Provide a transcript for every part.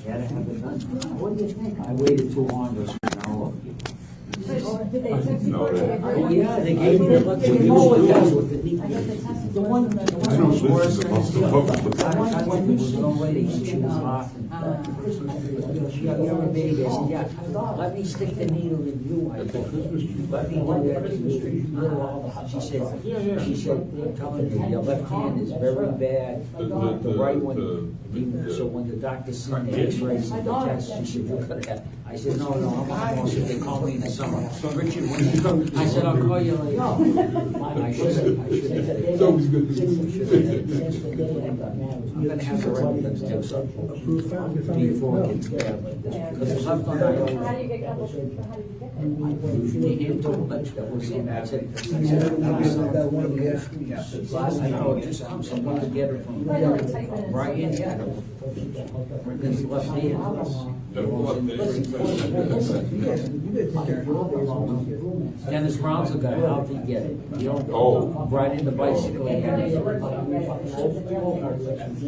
Had to have it done. What do you think? I waited too long to know. Yeah, they gave me the look. The one was worse. The one was no lady. She was laughing. You have a baby. I said, yeah. Let me stick the needle in you. I said, let me do that. She said, I'm telling you, your left hand is very bad. The right one. So when the doctor seen the X-rays and the test, she said, you're gonna have. I said, no, I'm on. So they call me in the summer. Richard, when you come, I said, I'll call you later. I should have. It's always good to see you. I'm gonna have to write them before it gets bad like this. Because the left one, I don't. How do you get They hand told much that was in. I said, last night, oh, it just comes from one to get it from Brian, yeah. His left hand. Dennis Brown's the guy, how'd he get it? You don't ride in the bicycle and get it.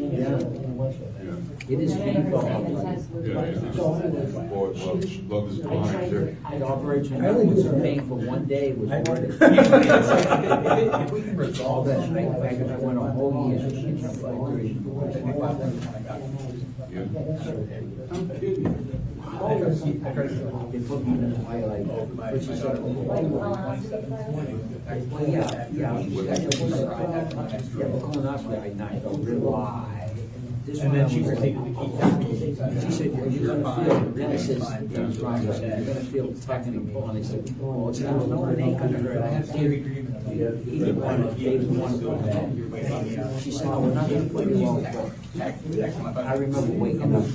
Yeah. It is painful. Boy, love his blind. The operation was painful. One day it was worth it. If we can resolve that, I went a whole year. I'm kidding. They put me in the twilight. Which is sort of, well, yeah. Colonoscopy, I knocked out real wide. And then she proceeded to keep that. She said, well, you're gonna feel, then I said, you're gonna feel tucking and pulling. I said, well, it's not, no, it ain't gonna hurt. I have to. He didn't want to go back. She said, no, we're not gonna put you on. I remember waking up.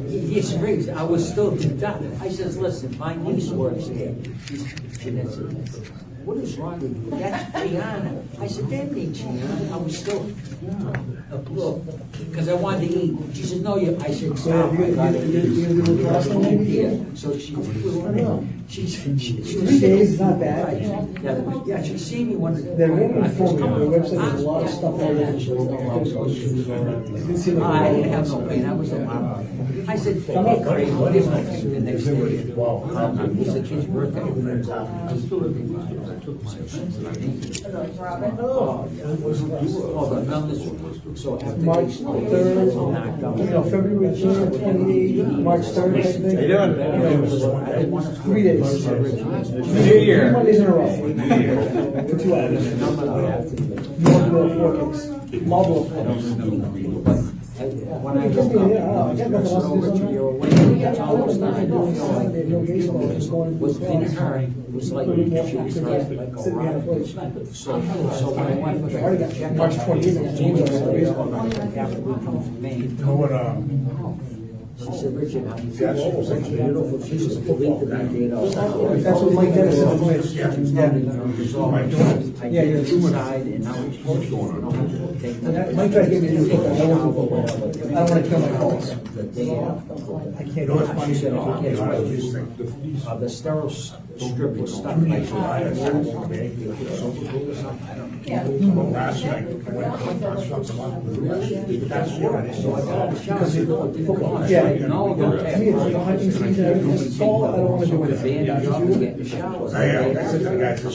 Yes, Riggs, I was still done. I says, listen, my niece works here. She said, what is wrong with you? That's Gianna. I said, that ain't Gianna. I was still, look, because I wanted to eat. She said, no, you. I said, stop. I got to eat. Yeah. So she was 3 days, not bad. Yeah, she see me when They're really informative. Their website has a lot of stuff on there. I didn't have no pain. I was alive. I said, hey, Craig, what is my name? The next day, it was the kid's birthday. So after March 3rd, February 28th, March 3rd, I think. How you doing? 3 days. New Year. 3 Mondays in a row. For 2 hours. Marlboro 4 kicks. Marlboro 4 kicks. When I was was in her, it was like she was like so when I went for the March 28th. she said, Richard, how you feel? Beautiful. She said, believe the mandate outside. That's what Mike Dennis said. I did it inside and now it's Mike tried to get me to do it. I don't want to kill my calls. the day after. I can't do it. She said, if it gets wet, the sterile strip was stuck. I said, Last night, I went to so I got a shower. Yeah. No, don't To me, it's like a hunting season. Everything's tall. I don't want to do the anything. band, you get in the shower. I said to the guys, I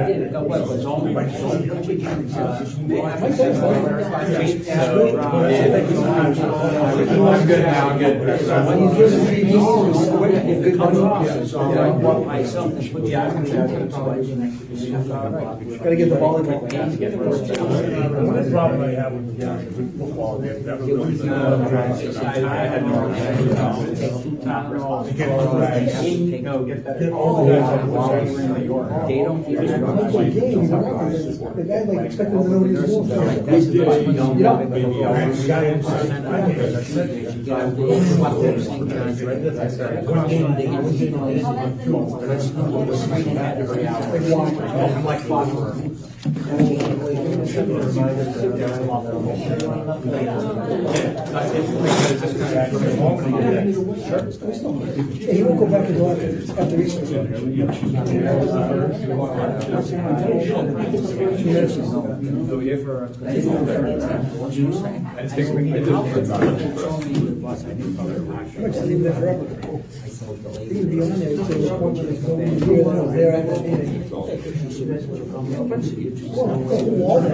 did it, got wet, but it's only like. I'm good now, I'm good. When you give me these, if it comes off, it's all right, walk myself and put you out. Gotta get the volleyball. the problem I have with the football, that was really I had no all the guys that were They don't give It's you. like a game. The guy like expected to know what he's doing. Like Yeah, he won't go back into office after Easter. Much to leave there forever. He would be on there until the point when they go in here, then I was there at that meeting. Well, put a wall there.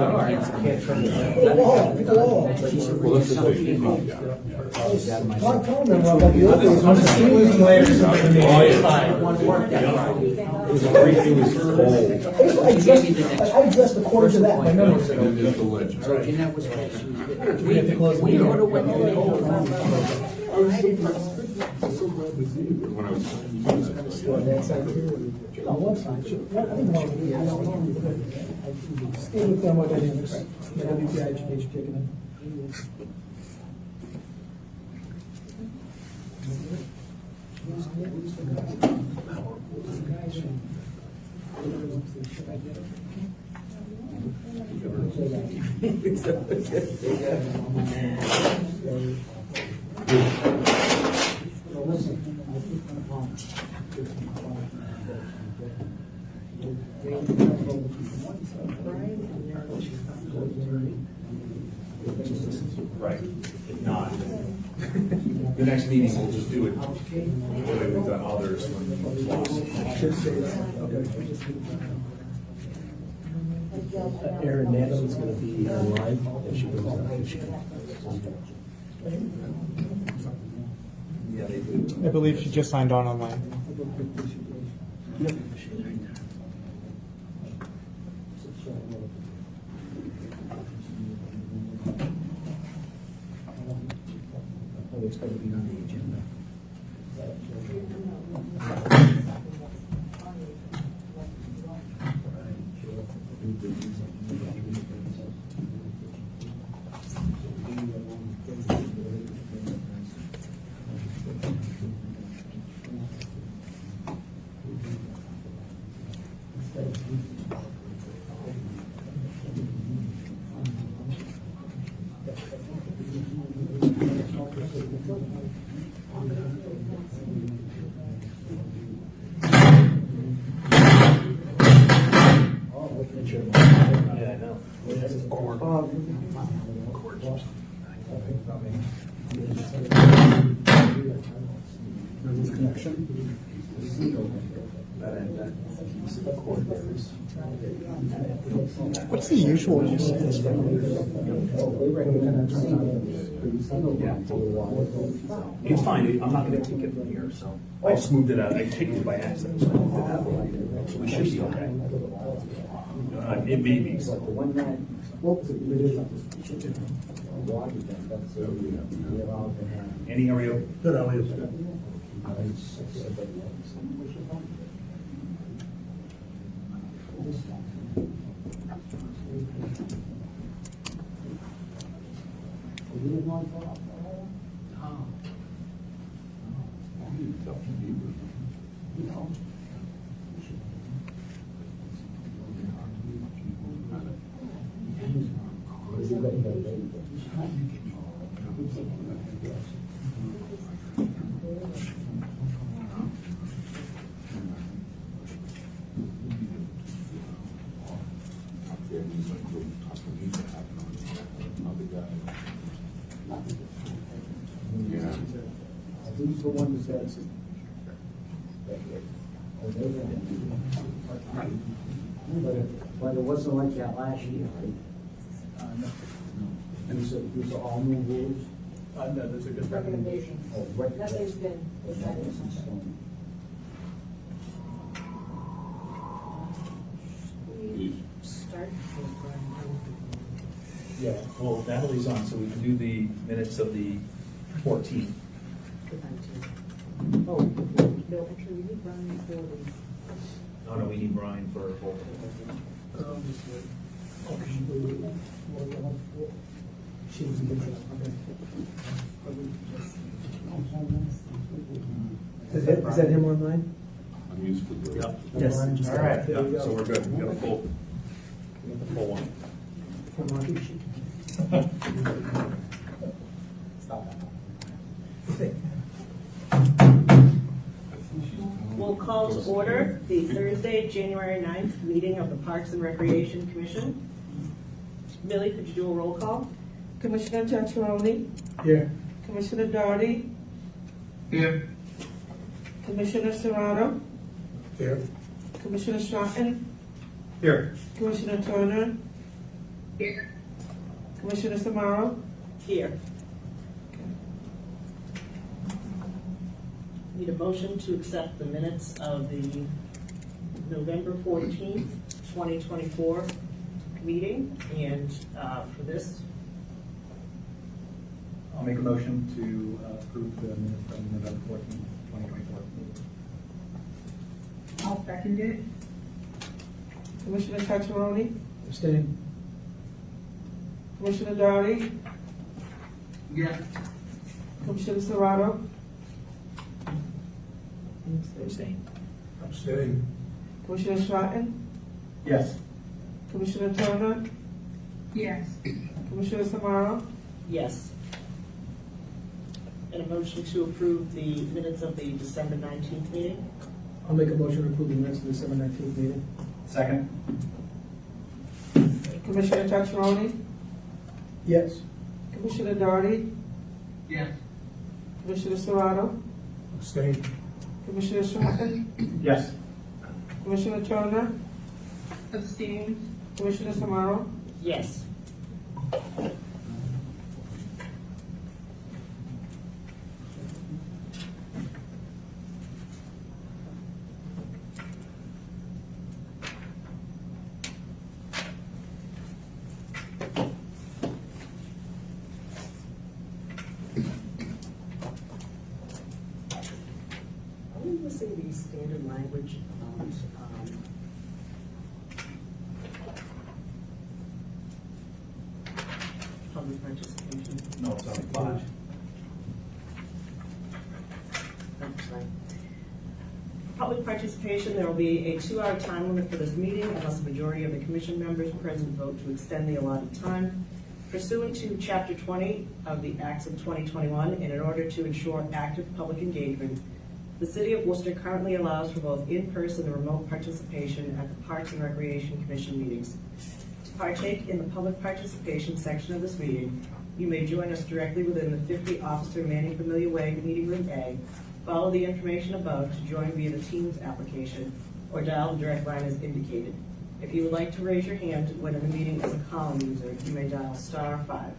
Put a wall, pick a wall. Tom remember about the old days. when the steam was there. I dressed according to that, my memory. So Jeanette was right. We would have went there. No, one side, I think one would be, I don't know. Stay with thermodynamics, the WPI education kicking in. Right, if not, the next meeting, we'll just do it the way we've done others when we've lost. Erin Nano's gonna be online, if she goes on. Yeah, they do. I believe she just signed on online. It's gotta be on the agenda. Yeah, I know. What's the usual use of this? It's fine, I'm not gonna take it from here, so. I just moved it out, I kicked it by accident, so I moved it out. So we should be okay. It may be, so. Any area? Good, how are you? These are the ones that. But it wasn't like that last year, right? No. These are all new rules? No, there's a good recommendation. Oh, right. Nothing's been decided. We start. Yeah, well, Natalie's on, so we can do the minutes of the 14th. Oh, no, actually, we need Brian for the. Oh, no, we need Brian for both. She was a good job, okay. Is that him online? Yep. Yes. All right, yeah, so we're good, we got a full. The full one. For Marty, she Stop that. We'll call to order the Thursday, January 9th meeting of the Parks and Recreation Commission. Millie, could you do a roll call? Commissioner Tacharoni, Here. Commissioner Doherty, Here. Commissioner Serrato, Here. Commissioner Stratton, Here. Commissioner Turner, Commissioner Samaro. Here. Need a motion to accept the minutes of the November 14th, 2024 meeting, and for this, I'll make a motion to approve the minutes from November 14th, 2024. I'll second it. Commissioner Tacharoni, Abstain. Commissioner Doherty, Yes. Commissioner Serrato, Abstain. Abstain. Commissioner Stratton, Yes. Commissioner Turner, Yes. Commissioner Samaro. yes. And a motion to approve the minutes of the December 19th meeting. I'll make a motion to approve the minutes of the December 19th meeting. Second? Commissioner Tacharoni, Yes. Commissioner Doherty, Yes. Commissioner Serrato, Abstain. Commissioner Stratton, Yes. Commissioner Turner, Abstain. Commissioner Samaro. Yes. Are we missing the standard language about, public participation? No, it's on 5. I'm sorry. Public participation, there will be a 2-hour time limit for this meeting unless the majority of the commission members present vote to extend the allotted time. Pursuant to Chapter 20 of the Acts of 2021, and in order to ensure active public engagement, the City of Worcester currently allows for both in-person and remote participation at the Parks and Recreation Commission meetings. To partake in the public participation section of this meeting, you may join us directly within the 50-officer Manning Familiar Way, Meeting Room A, follow the information above to join via the Teams application, or dial the direct line as indicated. If you would like to raise your hand when in the meeting as a column user, you may dial *5.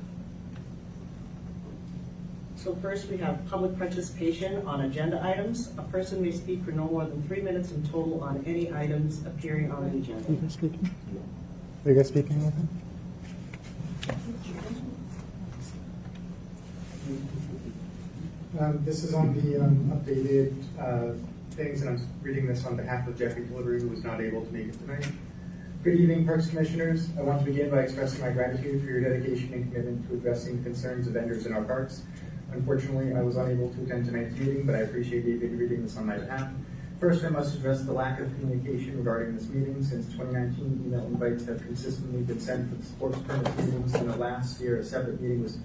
So first, we have public participation on agenda items. A person may speak for no more than 3 minutes in total on any items appearing on the agenda. You guys speaking? Are you guys speaking with him? This is on the updated things, and I'm reading this on behalf of Jeffrey Delivery, who was not able to make it tonight. Good evening, Parks Commissioners. I want to begin by expressing my gratitude for your dedication and commitment to addressing the concerns of vendors in our parks. Unfortunately, I was unable to attend tonight's meeting, but I appreciate you reading this on my behalf. First, I must address the lack of communication regarding this meeting. Since 2019, email invites have consistently been sent for the sports permit meetings, and the last year a separate meeting was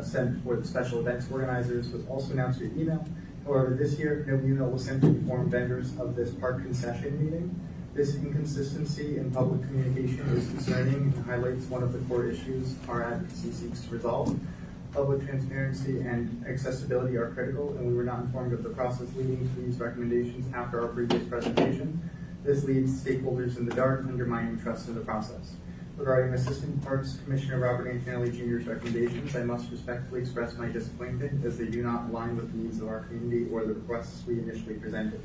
sent for the special events organizers was also announced via email. However, this year, no email was sent to inform vendors of this park concession meeting. This inconsistency in public communication is concerning and highlights one of the core issues our advocacy seeks to resolve. Public transparency and accessibility are critical, and we were not informed of the process leading to these recommendations after our previous presentation. This leaves stakeholders in the dark, undermining trust in the process. Regarding Assistant Parks Commissioner Robert Antonelli Jr.'s recommendations, I must respectfully express my disappointment as they do not align with the needs of our community or the requests we initially presented.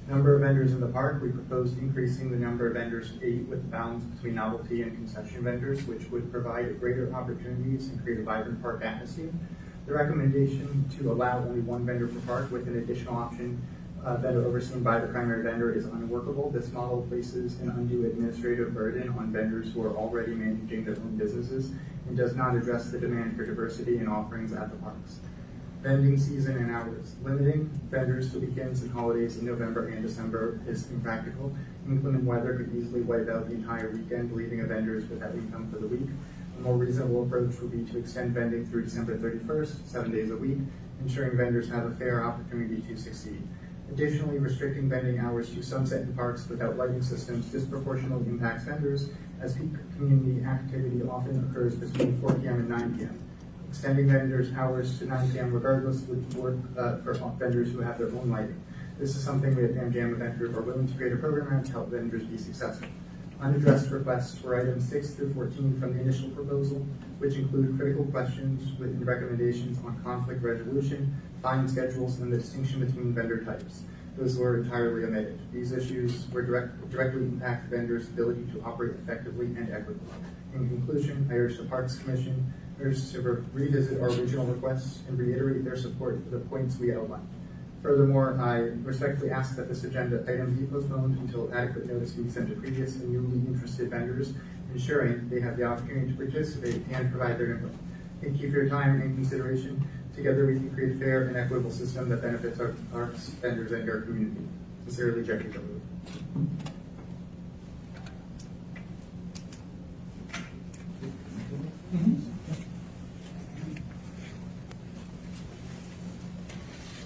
Number of vendors in the park, we proposed increasing the number of vendors to 8 with a balance between novelty and concession vendors, which would provide greater opportunities and create a vibrant park atmosphere. The recommendation to allow only 1 vendor per park with an additional option vendor overseen by the primary vendor is unworkable. This model places an undue administrative burden on vendors who are already managing their own businesses and does not address the demand for diversity in offerings at the parks. Vending season and hours. Limiting vendors to weekends and holidays in November and December is impractical. Inclement weather could easily wipe out the entire weekend, leaving vendors without income for the week. A more reasonable approach would be to extend vending through December 31st, 7 days a week, ensuring vendors have a fair opportunity to succeed. Additionally, restricting vending hours to sunset in parks without lighting systems disproportionately impacts vendors, as peak community activity often occurs between 4 p.m. and 9 p.m. Extending vendors' hours to 9 p.m. regardless would work for vendors who have their own lighting. This is something we at Van Jam Event Group are willing to create a program around to help vendors be successful. Unaddressed requests were items 6 through 14 from the initial proposal, which include critical questions with recommendations on conflict resolution, fine schedules, and the distinction between vendor types. Those were entirely omitted. These issues were directly impact vendors' ability to operate effectively and equitably. In conclusion, I urge the Parks Commission to revisit our original requests and reiterate their support for the points we outlined. Furthermore, I respectfully ask that this agenda item be postponed until adequate notice be sent to previous and newly interested vendors, ensuring they have the opportunity to participate and provide their input. Thank you for your time and consideration. Together we can create a fair and equitable system that benefits our vendors and our community. Sincerely, Jeffrey W.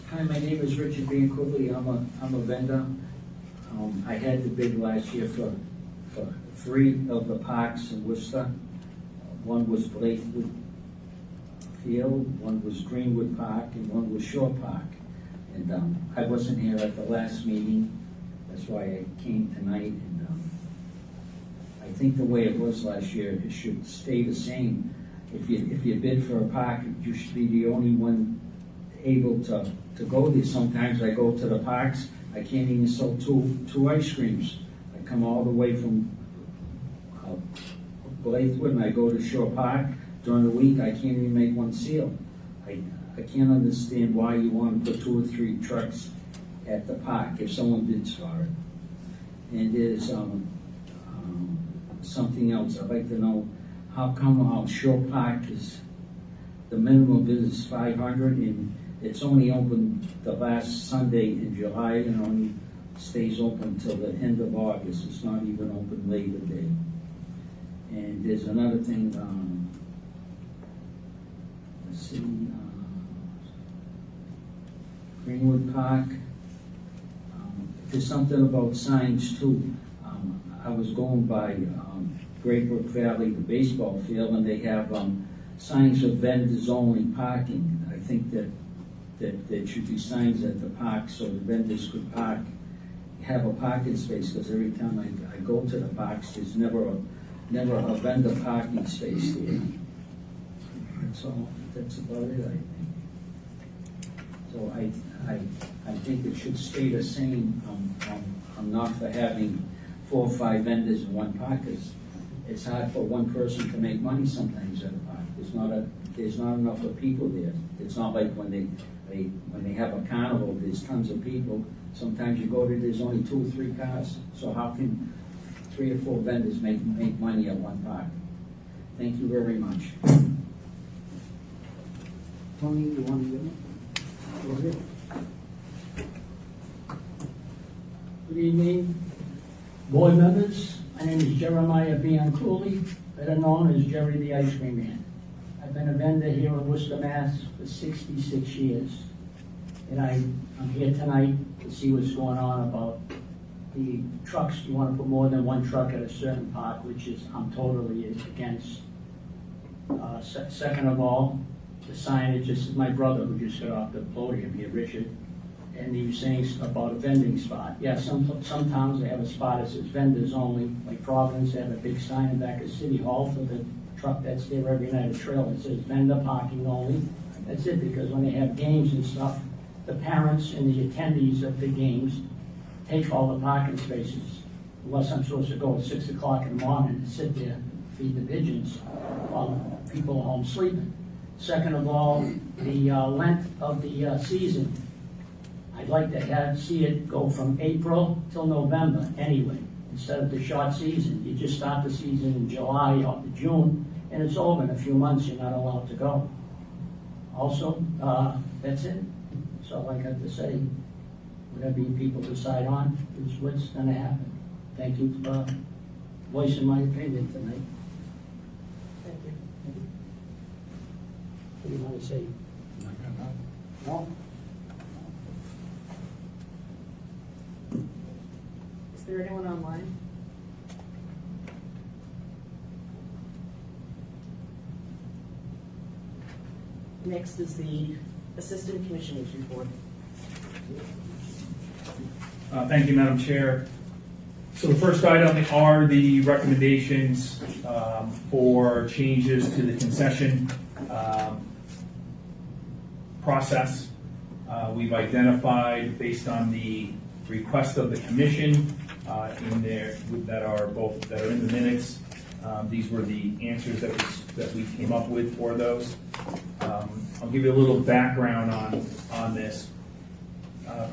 Hi, my name is Richard Van Quigley. I'm a vendor. I had the bid last year for 3 of the parks in Worcester. One was Blythewood Field, one was Greenwood Park, and one was Shore Park. And I wasn't here at the last meeting. That's why I came tonight. And I think the way it was last year, it should stay the same. If you bid for a park, you should be the only one able to go there. Sometimes I go to the parks, I can't even sell two ice creams. I come all the way from Blythewood and I go to Shore Park. During the week, I can't even make one seal. I can't understand why you want to put 2 or 3 trucks at the park if someone bids for it. And there's something else. I'd like to know how come Shore Park is, the minimum bid is 500 and it's only open the last Sunday in July and only stays open till the end of August. It's not even open Labor Day. And there's another thing, let's see, Greenwood Park. There's something about signs too. I was going by Great Brook Valley, the baseball field, and they have signs of vendors only parking. I think that there should be signs at the park so the vendors could have a parking space, because every time I go to the parks, there's never a vendor parking space there. That's about it, I think. So I think it should stay the same. I'm not for having 4 or 5 vendors in one park, because it's hard for one person to make money sometimes at a park. There's not enough of people there. It's not like when they have a carnival, there's tons of people. Sometimes you go there, there's only 2 or 3 cars. So how can 3 or 4 vendors make money at one park? Thank you very much. Tony, you want to give it? Go ahead. Good evening, board members. My name is Jeremiah Bianculli, better known as Jerry the Ice Cream Man. I've been a vendor here in Worcester, Mass. for 66 years. And I'm here tonight to see what's going on about the trucks. You want to put more than 1 truck at a certain park, which is I'm totally against. Second of all, the signage. This is my brother who just got off the podium here, Richard, and he was saying about a vending spot. Yeah, some towns they have a spot that says vendors only. Like Providence, they have a big sign in back of City Hall for the truck that's there every night, a trailer that says vendor parking only. That's it, because when they have games and stuff, the parents and the attendees of the games take all the parking spaces. Unless I'm supposed to go at 6 o'clock in the morning and sit there, feed the pigeons while people are home sleeping. Second of all, the length of the season. I'd like to see it go from April till November anyway, instead of the short season. You just start the season in July or June, and it's over in a few months. You're not allowed to go. Also, That's it. That's all I got to say. Whatever you people decide on is what's gonna happen. Thank you for voicing my opinion tonight. Thank you. What do you want to say? No? Is there anyone online? Next is the Assistant Commissioners Report. Thank you, Madam Chair. So the first item are the recommendations for changes to the concession process. We've identified, based on the request of the commission in there, that are in the minutes. These were the answers that we came up with for those. I'll give you a little background on this.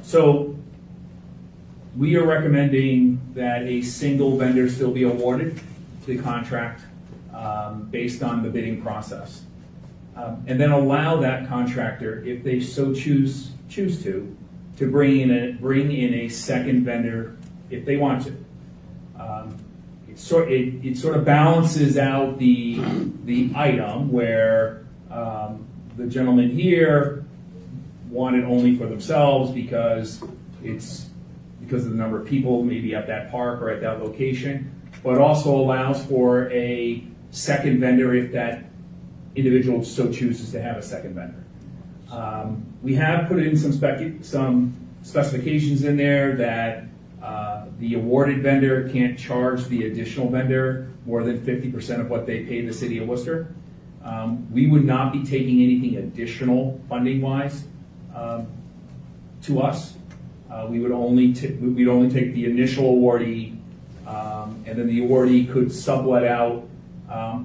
So we are recommending that a single vendor still be awarded the contract based on the bidding process. And then allow that contractor, if they so choose to bring in a second vendor if they want to. It sort of balances out the item where the gentleman here wanted only for themselves because of the number of people maybe at that park or at that location, but also allows for a second vendor if that individual so chooses to have a second vendor. We have put in some specifications in there that the awarded vendor can't charge the additional vendor more than 50% of what they pay the city of Worcester. We would not be taking anything additional funding-wise to us. We'd only take the initial awardee, and then the awardee could sublet out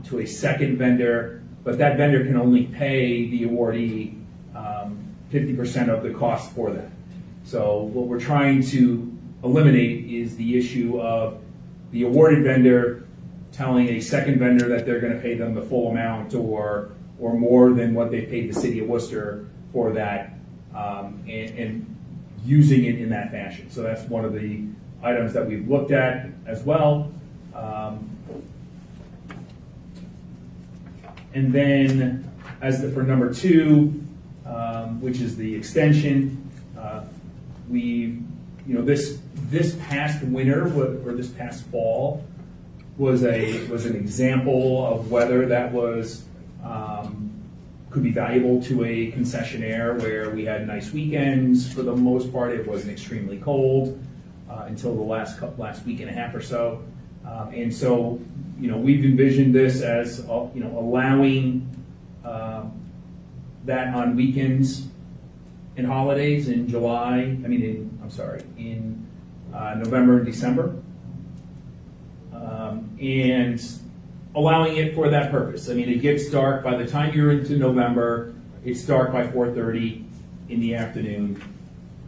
to a second vendor, but that vendor can only pay the awardee 50% of the cost for that. So what we're trying to eliminate is the issue of the awarded vendor telling a second vendor that they're going to pay them the full amount or more than what they paid the city of Worcester for that, and using it in that fashion. So that's one of the items that we've looked at as well. And then for number 2, which is the extension, this past winter or this past fall was an example of whether that could be valuable to a concessionaire, where we had nice weekends. For the most part, it wasn't extremely cold until the last week and a half or so. And so, we've envisioned this as allowing that on weekends and holidays in November and December, and allowing it for that purpose. It gets dark by the time you're into November. It's dark by 4:30 in the afternoon.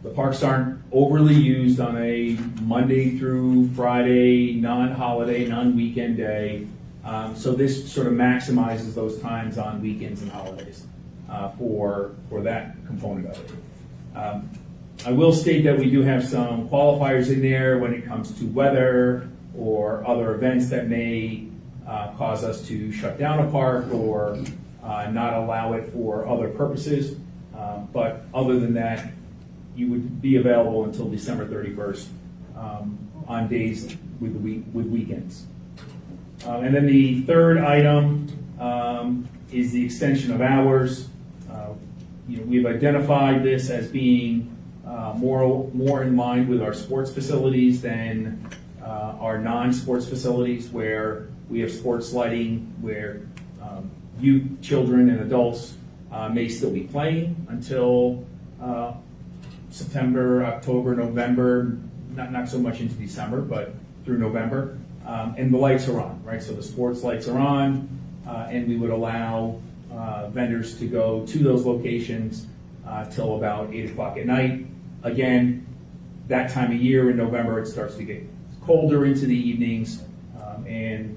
The parks aren't overly used on a Monday through Friday, non-holiday, non-weekend day. So this sort of maximizes those times on weekends and holidays for that component of it. I will state that we do have some qualifiers in there when it comes to weather or other events that may cause us to shut down a park or not allow it for other purposes. But other than that, you would be available until December 31st on days with weekends. And then the third item is the extension of hours. We've identified this as being more in line with our sports facilities than our non-sports facilities, where we have sports lighting, where youth, children, and adults may still be playing until September, October, November, not so much into December, but through November. And the lights are on, right? So the sports lights are on, and we would allow vendors to go to those locations till about 8 o'clock at night. Again, that time of year in November, it starts to get colder into the evenings, and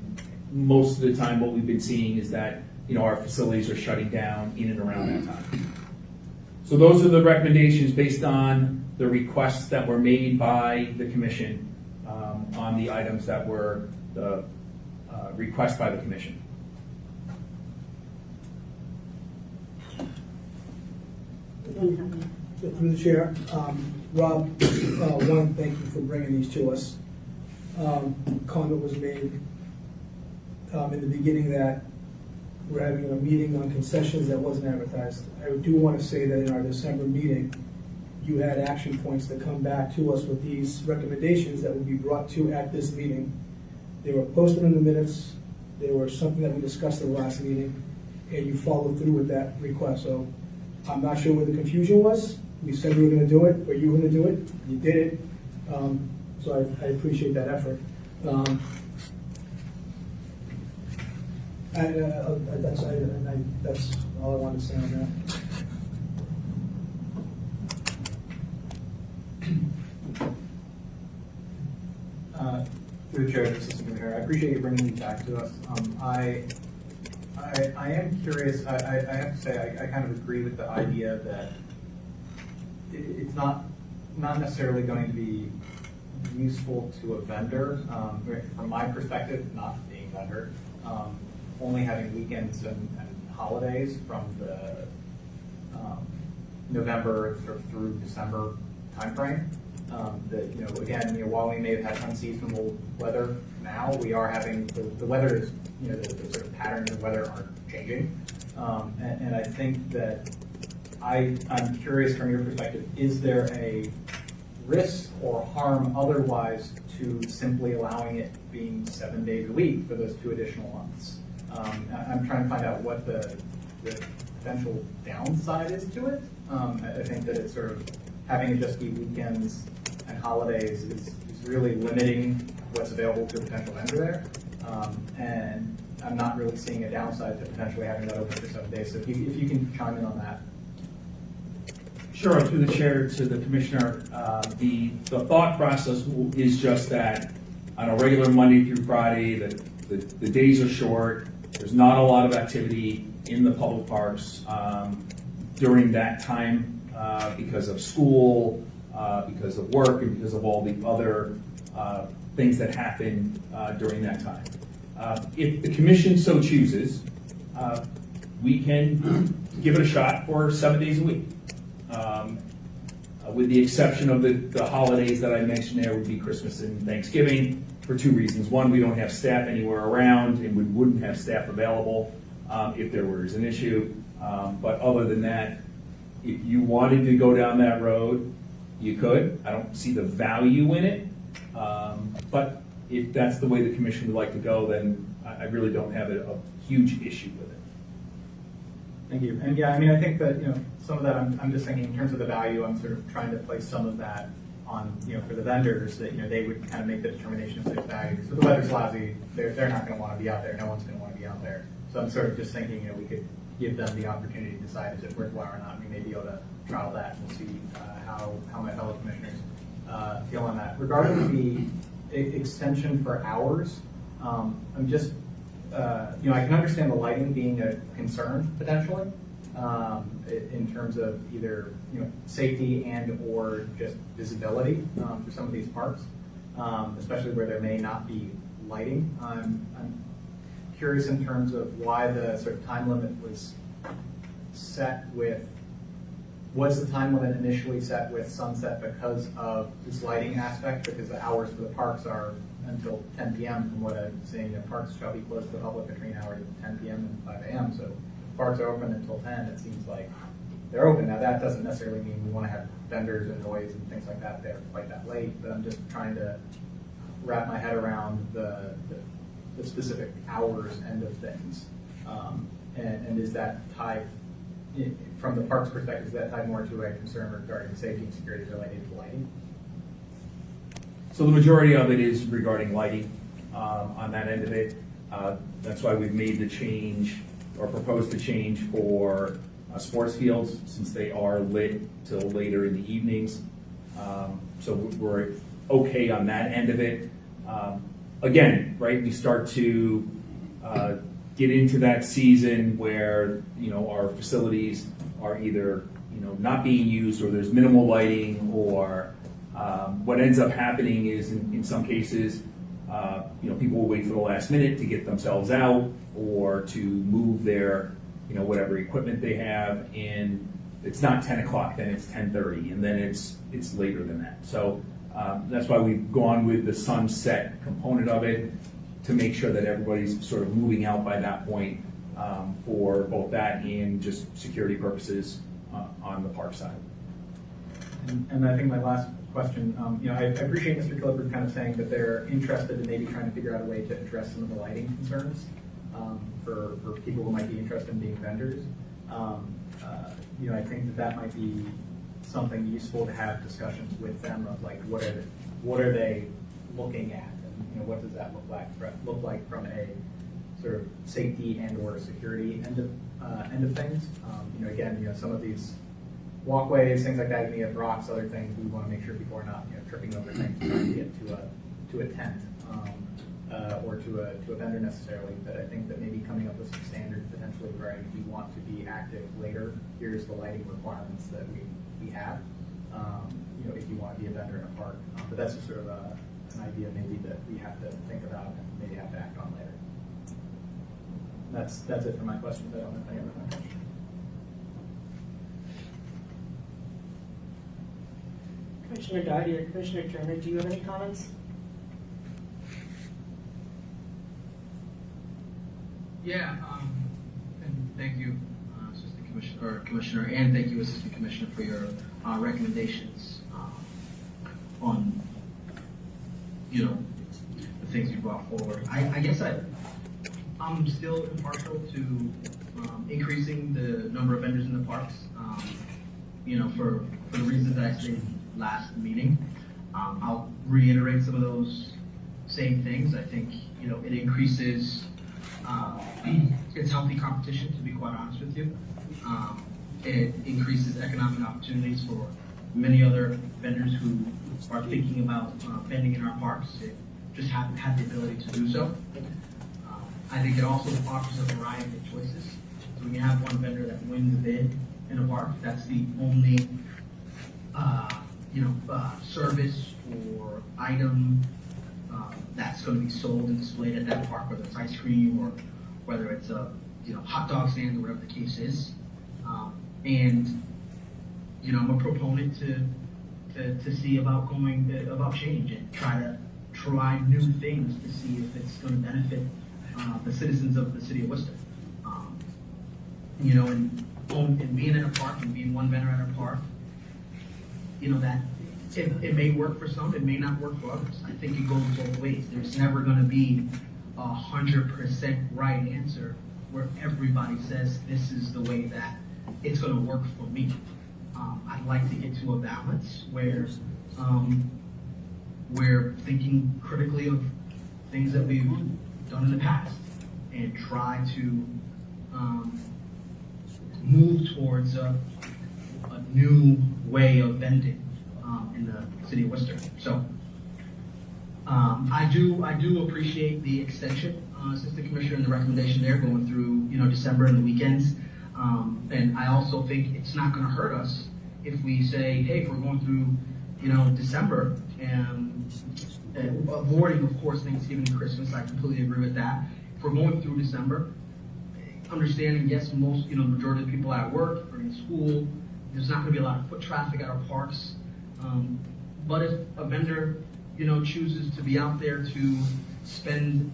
most of the time what we've been seeing is that our facilities are shutting down in and around that time. So those are the recommendations based on the requests that were made by the commission on the items that were the request by the commission. Through the chair, Rob, one, thank you for bringing these to us. Comment was made in the beginning that we're having a meeting on concessions that wasn't advertised. I do want to say that in our December meeting, you had action points that come back to us with these recommendations that will be brought to at this meeting. They were posted in the minutes. They were something that we discussed at the last meeting, and you followed through with that request. So I'm not sure where the confusion was. We said we were going to do it, or you were going to do it. You did it. So I appreciate that effort. That's all I wanted to say on that. Through the chair, Assistant Commissioner, I appreciate you bringing these back to us. I am curious. I have to say I kind of agree with the idea that it's not necessarily going to be useful to a vendor. From my perspective, not being a vendor, only having weekends and holidays from the November through December timeframe. That again, while we may have had unseasonable weather now, we are having the weather is the sort of patterns of weather aren't changing, and I think that I'm curious from your perspective, is there a risk or harm otherwise to simply allowing it being 7 days a week for those 2 additional months? I'm trying to find out what the potential downside is to it. I think that it's sort of having it just be weekends and holidays is really limiting what's available to a potential vendor there. And I'm not really seeing a downside to potentially having that open for 7 days. So if you can chime in on that. Sure, through the chair to the commissioner, the thought process is just that on a regular Monday through Friday, the days are short. There's not a lot of activity in the public parks during that time because of school, because of work, and because of all the other things that happen during that time. If the commission so chooses, we can give it a shot for 7 days a week. With the exception of the holidays that I mentioned, there would be Christmas and Thanksgiving for 2 reasons. One, we don't have staff anywhere around, and we wouldn't have staff available if there was an issue. But other than that, if you wanted to go down that road, you could. I don't see the value in it. But if that's the way the commission would like to go, then I really don't have a huge issue with it. Thank you. And yeah, I mean, I think that, some of that, I'm just thinking in terms of the value, I'm sort of trying to place some of that on, for the vendors that, they would kind of make the determination of their value. So the weather's lousy, they're not going to want to be out there. No one's going to want to be out there. So I'm sort of just thinking, we could give them the opportunity to decide is it worthwhile or not. We may be able to trial that and we'll see how my fellow commissioners feel on that. Regarding the extension for hours, I'm just, I can understand the lighting being a concern potentially in terms of either safety and or just visibility for some of these parks, especially where there may not be lighting. I'm curious in terms of why the sort of time limit was set with. Was the time limit initially set with sunset because of this lighting aspect? Because the hours for the parks are until 10 p.m. from what I'm seeing. Parks shall be closed to the public between hours of 10 p.m. and 5 a.m. So parks are open until 10. It seems like they're open. Now that doesn't necessarily mean we want to have vendors and noise and things like that there quite that late, but I'm just trying to wrap my head around the specific hours end of things. And is that tied, from the park's perspective, is that tied more to a concern regarding safety and security related to lighting? So the majority of it is regarding lighting on that end of it. That's why we've made the change or proposed the change for sports fields, since they are lit till later in the evenings. So we're okay on that end of it. Again, right, we start to get into that season where our facilities are either not being used, or there's minimal lighting, or what ends up happening is in some cases, people will wait for the last minute to get themselves out or to move their, whatever equipment they have, and it's not 10 o'clock, then it's 10:30, and then it's later than that. So that's why we've gone with the sunset component of it, to make sure that everybody's sort of moving out by that point, for both that and just security purposes on the park side. And I think my last question, I appreciate Mr. Killebrew kind of saying that they're interested in maybe trying to figure out a way to address some of the lighting concerns for people who might be interested in being vendors. I think that might be something useful to have discussions with them of like, what are they looking at, and what does that look like from a sort of safety and or security end of things. Again, some of these walkways, things like that, you have rocks, other things, we want to make sure people are not tripping over things trying to get to a tent or to a vendor necessarily. But I think that maybe coming up with some standards potentially, right, if you want to be active later, here's the lighting requirements that we have. If you want to be a vendor in a park, but that's just sort of an idea maybe that we have to think about and maybe have to act on later. That's it for my questions. I don't know if any other questions. Commissioner Doherty or Commissioner Turner, do you have any comments? Yeah, and thank you, Assistant Commissioner, or Commissioner, and thank you, Assistant Commissioner, for your recommendations on, the things you brought forward. I guess I'm still impartial to increasing the number of vendors in the parks, for the reasons that I stated last meeting. I'll reiterate some of those same things. I think, it increases, it's healthy competition, to be quite honest with you. It increases economic opportunities for many other vendors who are thinking about vending in our parks. It just haven't had the ability to do so. I think it also offers a variety of choices. So when you have one vendor that wins a bid in a park, that's the only service or item that's going to be sold and displayed at that park, whether it's ice cream or whether it's a hot dog stand or whatever the case is. I'm a proponent to see about change and try new things to see if it's going to benefit the citizens of the city of Worcester. And being in a park and being one vendor at a park, that it may work for some, it may not work for others. I think it goes both ways. There's never going to be 100% right answer where everybody says this is the way that it's going to work for me. I'd like to get to a balance where we're thinking critically of things that we've done in the past and try to move towards a new way of vending in the city of Worcester. So I do appreciate the extension, Assistant Commissioner, and the recommendation there going through December and the weekends. And I also think it's not going to hurt us if we say, hey, if we're going through December and avoiding, of course, Thanksgiving and Christmas. I completely agree with that. If we're going through December, understanding, yes, most, the majority of the people at work or in school, there's not going to be a lot of foot traffic at our parks. But if a vendor, chooses to be out there to spend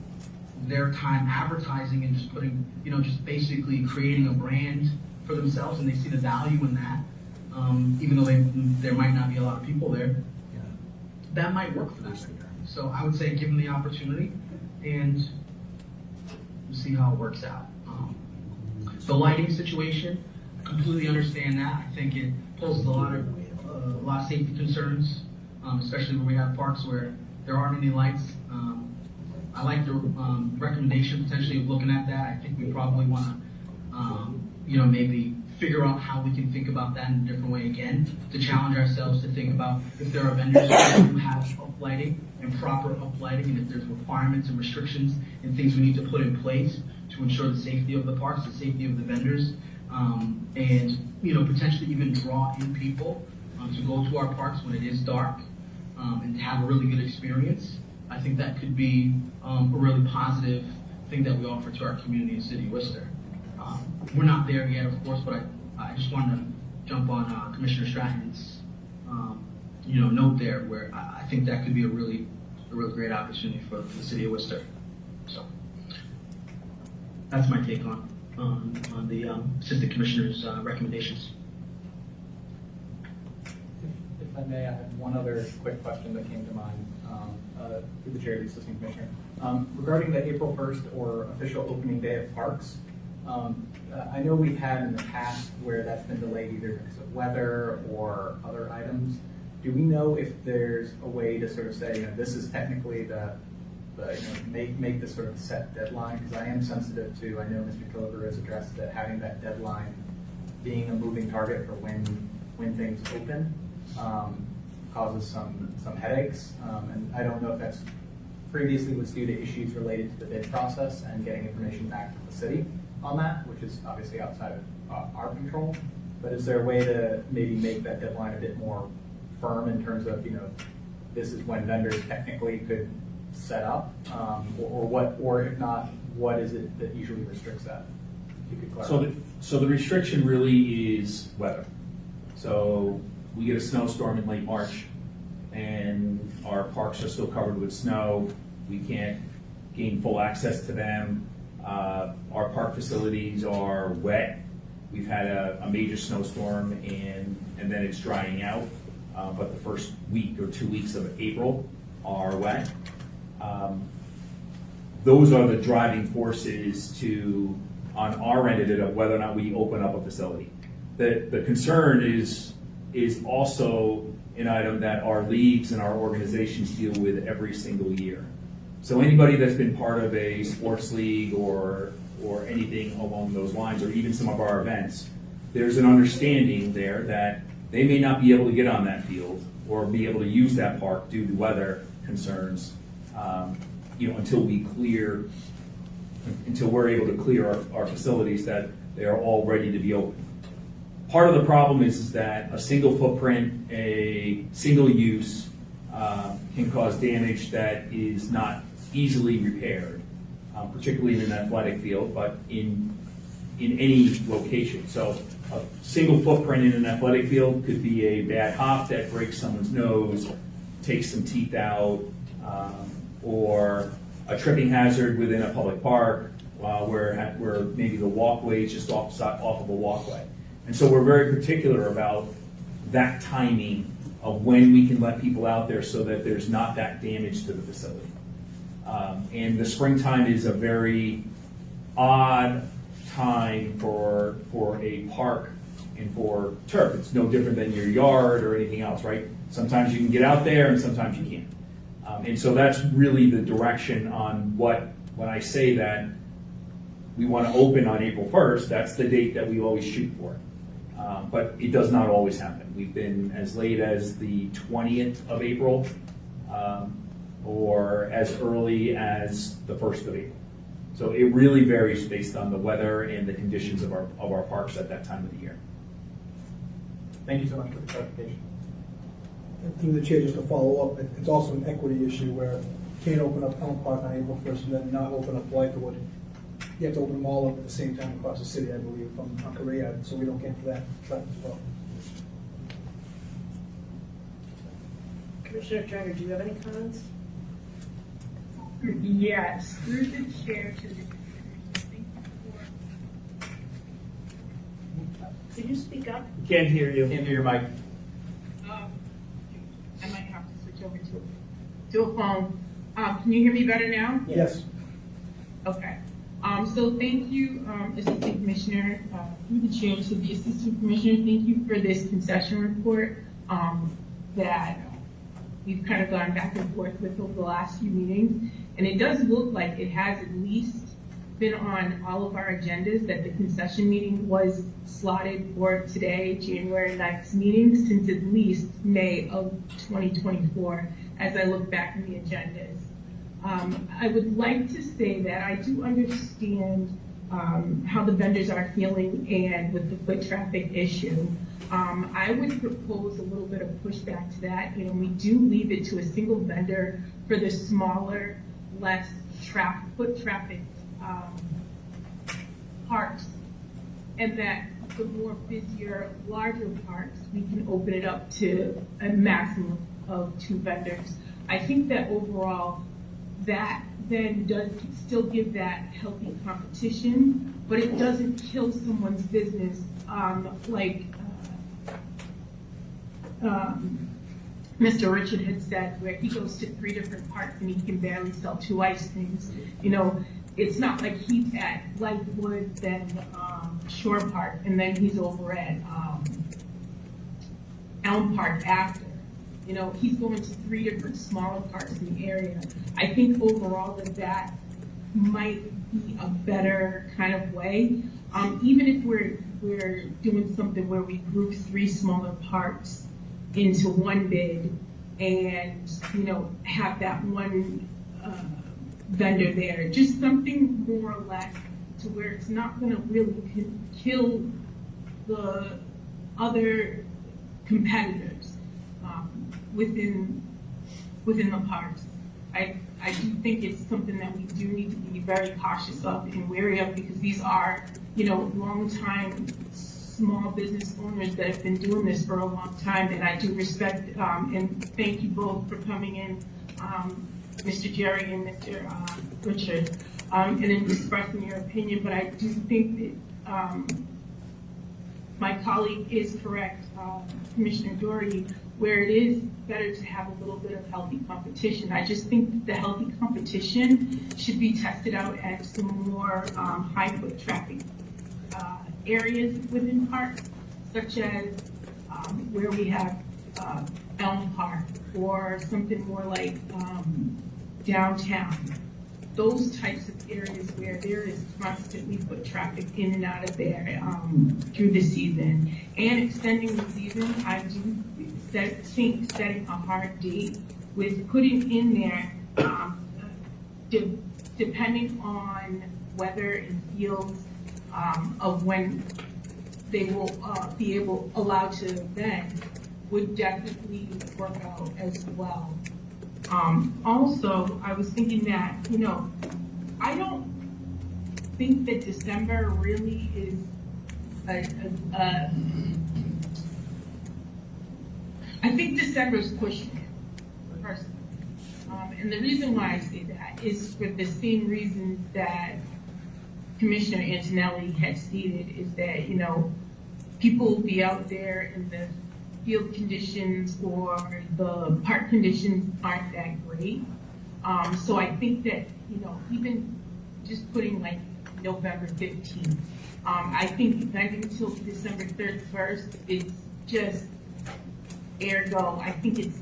their time advertising and just putting, just basically creating a brand for themselves, and they see the value in that, even though there might not be a lot of people there, that might work for them. So I would say give them the opportunity, and we'll see how it works out. The lighting situation, I completely understand that. I think it poses a lot of safety concerns, especially when we have parks where there aren't any lights. I like the recommendation potentially of looking at that. I think we probably want to, maybe figure out how we can think about that in a different way again, to challenge ourselves to think about if there are vendors who have uplighting and proper uplighting, and if there's requirements and restrictions and things we need to put in place to ensure the safety of the parks, the safety of the vendors, and, potentially even draw in people to go to our parks when it is dark and have a really good experience. I think that could be a really positive thing that we offer to our community in City of Worcester. We're not there yet, of course, but I just want to jump on Commissioner Stratton's note there, where I think that could be a really great opportunity for the City of Worcester. So that's my take on the Assistant Commissioner's recommendations. If I may, I have one other quick question that came to mind through the chair of the Assistant Commissioner. Regarding the April 1st or official opening day of parks, I know we've had in the past where that's been delayed either because of weather or other items. Do we know if there's a way to sort of say, this is technically the make this sort of set deadline? Because I am sensitive to, I know Mr. Kiliber has addressed that having that deadline being a moving target for when things open causes some headaches. And I don't know if that's previously was due to issues related to the bid process and getting information back to the city on that, which is obviously outside of our control. But is there a way to maybe make that deadline a bit more firm in terms of, this is when vendors technically could set up, or if not, what is it that usually restricts that? If you could clarify. So the restriction really is weather. So we get a snowstorm in late March, and our parks are still covered with snow. We can't gain full access to them. Our park facilities are wet. We've had a major snowstorm, and then it's drying out. But the first week or 2 weeks of April are wet. Those are the driving forces on our end of it, of whether or not we open up a facility. The concern is also an item that our leagues and our organizations deal with every single year. So anybody that's been part of a sports league or anything along those lines, or even some of our events, there's an understanding there that they may not be able to get on that field or be able to use that park due to weather concerns, until we're able to clear our facilities that they are all ready to be open. Part of the problem is that a single footprint, a single use, can cause damage that is not easily repaired, particularly in an athletic field, but in any location. So a single footprint in an athletic field could be a bad hop that breaks someone's nose, takes some teeth out, or a tripping hazard within a public park where maybe the walkway is just off of a walkway. And so we're very particular about that timing of when we can let people out there so that there's not that damage to the facility. And the springtime is a very odd time for a park and for turf. It's no different than your yard or anything else, right? Sometimes you can get out there and sometimes you can't. And so that's really the direction on when I say that we want to open on April 1st, that's the date that we always shoot for. But it does not always happen. We've been as late as the 20th of April, or as early as the 1st of April. So it really varies based on the weather and the conditions of our parks at that time of the year. Thank you so much for the clarification. And through the chair, just to follow up, it's also an equity issue where you can't open up Elm Park on April 1st and then not open up Blythewood. You have to open them all up at the same time across the city, I believe, from Korea, so we don't get into that trap as well. Commissioner Trainer, do you have any comments? Yes, through the chair to the thank you Could you speak up? Can't hear you. Can't hear your mic. for, I might have to switch over to a phone. Can you hear me better now? Yes. Okay. So thank you, Assistant Commissioner, through the chair to the Assistant Commissioner. Thank you for this concession report that we've kind of gone back and forth with over the last few meetings. And it does look like it has at least been on all of our agendas, that the concession meeting was slotted for today, January 9th meeting, since at least May of 2024, as I look back in the agendas. I would like to say that I do understand how the vendors are feeling and with the foot traffic issue. I would propose a little bit of pushback to that. We do leave it to a single vendor for the smaller, less foot traffic parks, and that the more busier, larger parks, we can open it up to a maximum of 2 vendors. I think that overall, that then does still give that healthy competition, but it doesn't kill someone's business like Mr. Richard had said, where he goes to 3 different parks and he can barely sell 2 ice creams. It's not like he's at Lightwood, then Shore Park, and then he's over at Elm Park after. He's going to 3 different smaller parks in the area. I think overall that might be a better kind of way. Even if we're doing something where we group 3 smaller parks into one bid and, have that one vendor there, just something more or less to where it's not going to really kill the other competitors within the parks. I do think it's something that we do need to be very cautious of and wary of, because these are, long-time small business owners that have been doing this for a long time, and I do respect and thank you both for coming in, Mr. Jerry and Mr. Richard, and in expressing your opinion. But I do think that my colleague is correct, Commissioner Doherty, where it is better to have a little bit of healthy competition. I just think that the healthy competition should be tested out at some more high foot traffic areas within parks, such as where we have Elm Park, or something more like downtown. Those types of areas where there is constantly foot traffic in and out of there through the season. And extending the season, I do think setting a hard date with putting in there, depending on weather and fields of when they will be allowed to vend, would definitely work out as well. Also, I was thinking that, I don't think that December really is I think December's pushing it, personally. And the reason why I say that is for the same reasons that Commissioner Antonelli had stated, is that, people will be out there in the field conditions or the park conditions aren't that great. So I think that, even just putting like November 15th, I think until December 31st, it's just ergo, I think it's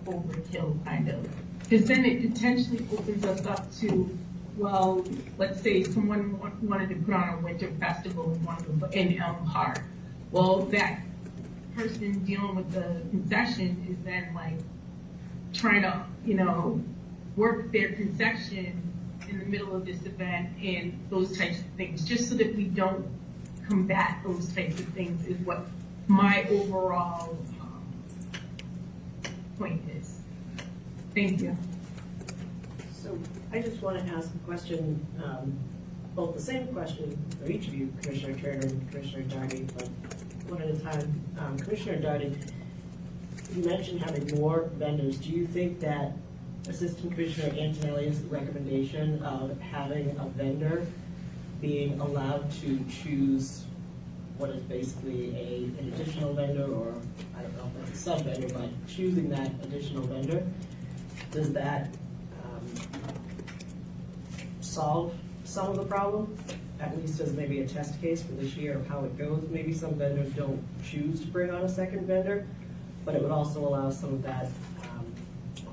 overkill, kind of. Because then it potentially opens us up to, well, let's say someone wanted to put on a winter festival in Elm Park. Well, that person dealing with the concession is then like trying to, work their concession in the middle of this event and those types of things, just so that we don't combat those types of things, is what my overall point is. Thank you. So I just want to ask a question, both the same question for each of you, Commissioner Turner and Commissioner Doherty, but one at a time. Commissioner Doherty, you mentioned having more vendors. Do you think that Assistant Commissioner Antonelli's recommendation of having a vendor being allowed to choose what is basically an additional vendor, or I don't know if that's a sub-vendor, but choosing that additional vendor, does that solve some of the problem, at least as maybe a test case for this year of how it goes? Maybe some vendors don't choose to bring on a second vendor, but it would also allow some of that,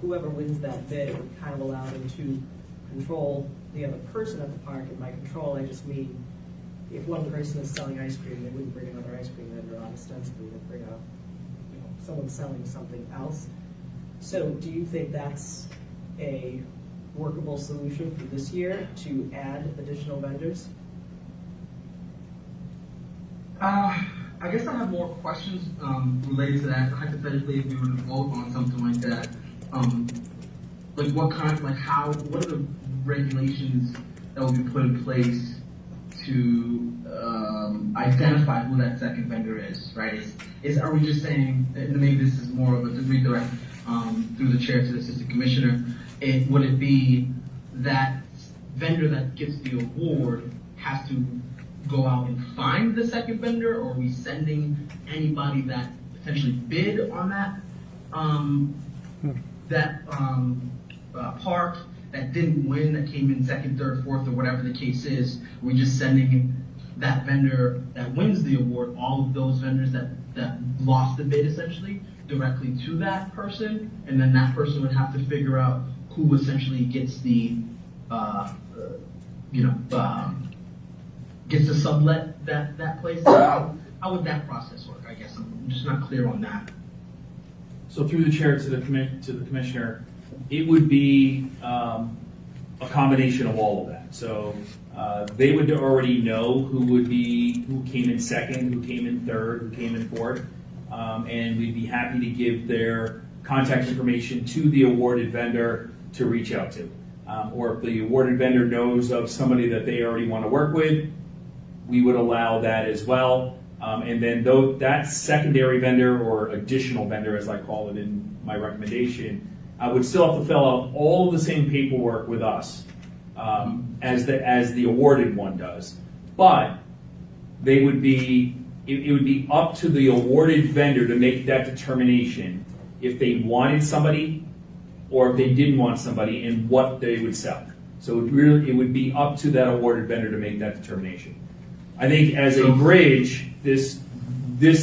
whoever wins that bid, it would kind of allow them to control the other person at the park. And by control, I just mean if one person is selling ice cream, they wouldn't bring another ice cream vendor on ostensibly, they'd bring out someone selling something else. So do you think that's a workable solution for this year, to add additional vendors? I guess I have more questions related to that. Hypothetically, if we were to vote on something like that, like what are the regulations that will be put in place to identify who that second vendor is, right? Are we just saying, and maybe this is more of a redirect through the chair to the assistant commissioner, would it be that vendor that gets the award has to go out and find the second vendor, or are we sending anybody that potentially bid on that park that didn't win, that came in second, third, fourth, or whatever the case is? We're just sending that vendor that wins the award, all of those vendors that lost the bid essentially, directly to that person, and then that person would have to figure out who essentially gets the, gets to sublet that place. How would that process work? I guess I'm just not clear on that. So through the chair to the commissioner, it would be a combination of all of that. So they would already know who came in second, who came in third, who came in fourth, and we'd be happy to give their contact information to the awarded vendor to reach out to. Or if the awarded vendor knows of somebody that they already want to work with, we would allow that as well. And then that secondary vendor, or additional vendor as I call it in my recommendation, would still have to fill out all of the same paperwork with us as the awarded one does. But it would be up to the awarded vendor to make that determination if they wanted somebody or if they didn't want somebody and what they would sell. So it would be up to that awarded vendor to make that determination. I think as a bridge, this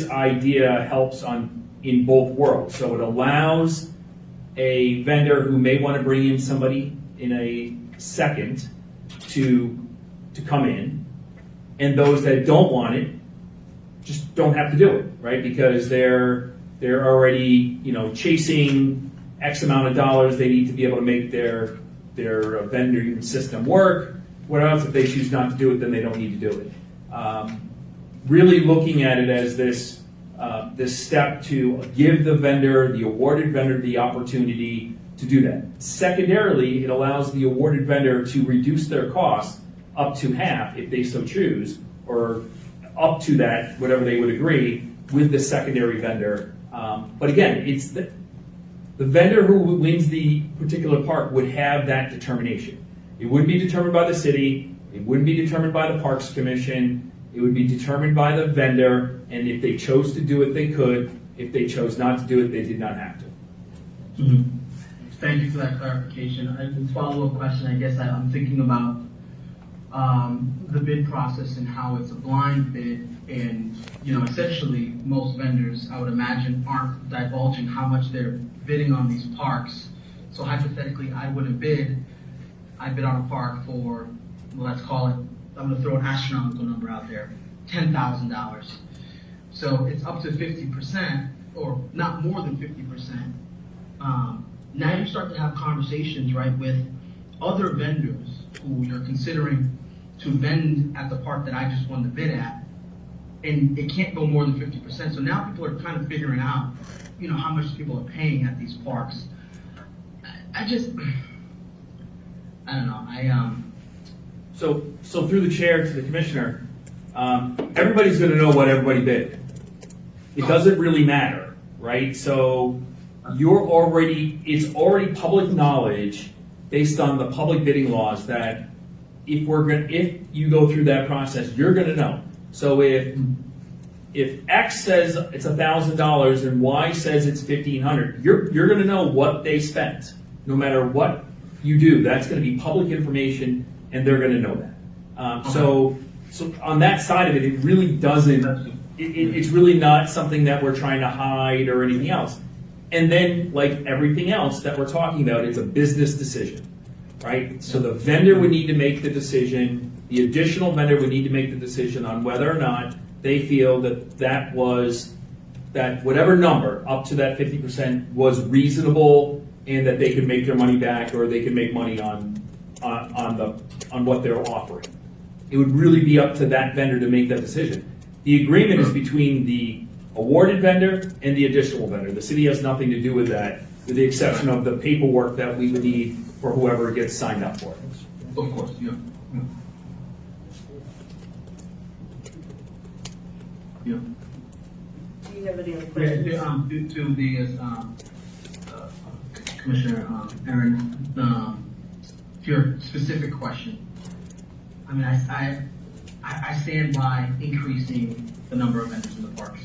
idea helps in both worlds. So it allows a vendor who may want to bring in somebody in a second to come in, and those that don't want it just don't have to do it, right? Because they're already chasing X amount of dollars. They need to be able to make their vendor system work. What else? If they choose not to do it, then they don't need to do it. Really looking at it as this step to give the awarded vendor, the opportunity to do that. Secondarily, it allows the awarded vendor to reduce their costs up to half if they so choose, or up to that, whatever they would agree, with the secondary vendor. But again, it's the vendor who wins the particular park would have that determination. It wouldn't be determined by the city. It wouldn't be determined by the Parks Commission. It would be determined by the vendor, and if they chose to do it, they could. If they chose not to do it, they did not have to. Mm-hmm. Thank you for that clarification. A follow-up question, I guess I'm thinking about the bid process and how it's a blind bid, and essentially most vendors, I would imagine, aren't divulging how much they're bidding on these parks. So hypothetically, I bid on a park for, let's call it, I'm going to throw an astronomical number out there, $10,000. So it's up to 50%, or not more than 50%. Now you start to have conversations, right, with other vendors who you're considering to vend at the park that I just won the bid at, and it can't go more than 50%. So now people are kind of figuring out, how much people are paying at these parks. I don't know. So through the chair to the commissioner, everybody's going to know what everybody bid. It doesn't really matter, right? So it's already public knowledge based on the public bidding laws that if you go through that process, you're going to know. So if X says it's $1,000 and Y says it's $1,500, you're going to know what they spent, no matter what you do. That's going to be public information, and they're going to know that. So on that side of it, it really doesn't. It's really not something that we're trying to hide or anything else. And then, like everything else that we're talking about, it's a business decision, right? So the vendor would need to make the decision. The additional vendor would need to make the decision on whether or not they feel that whatever number up to that 50% was reasonable, and that they could make their money back, or they could make money on what they're offering. It would really be up to that vendor to make that decision. The agreement is between the awarded vendor and the additional vendor. The city has nothing to do with that, with the exception of the paperwork that we would need for whoever gets signed up for it. Of course, yeah. Yeah. Do you have any other Yeah, questions? to the, Commissioner, Aaron, to your specific question, I mean, I stand by increasing the number of vendors in the parks.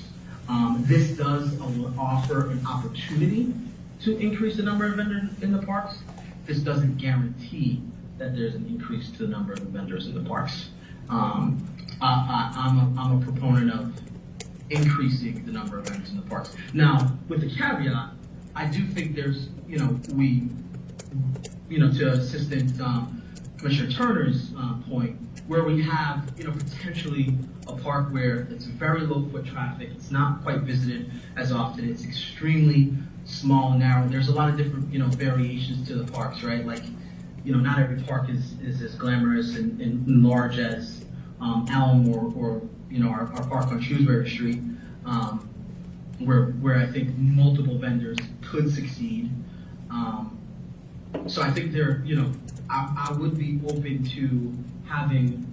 This does offer an opportunity to increase the number of vendors in the parks. This doesn't guarantee that there's an increase to the number of vendors in the parks. I'm a proponent of increasing the number of vendors in the parks. Now, with the caveat, I do think there's, to Assistant Commissioner Turner's point, where we have, potentially a park where it's very low foot traffic, it's not quite visited as often, it's extremely small, narrow. There's a lot of different, variations to the parks, right? Like, not every park is as glamorous and large as Elm or our park on Shrewsbury Street, where I think multiple vendors could succeed. So I think I would be open to having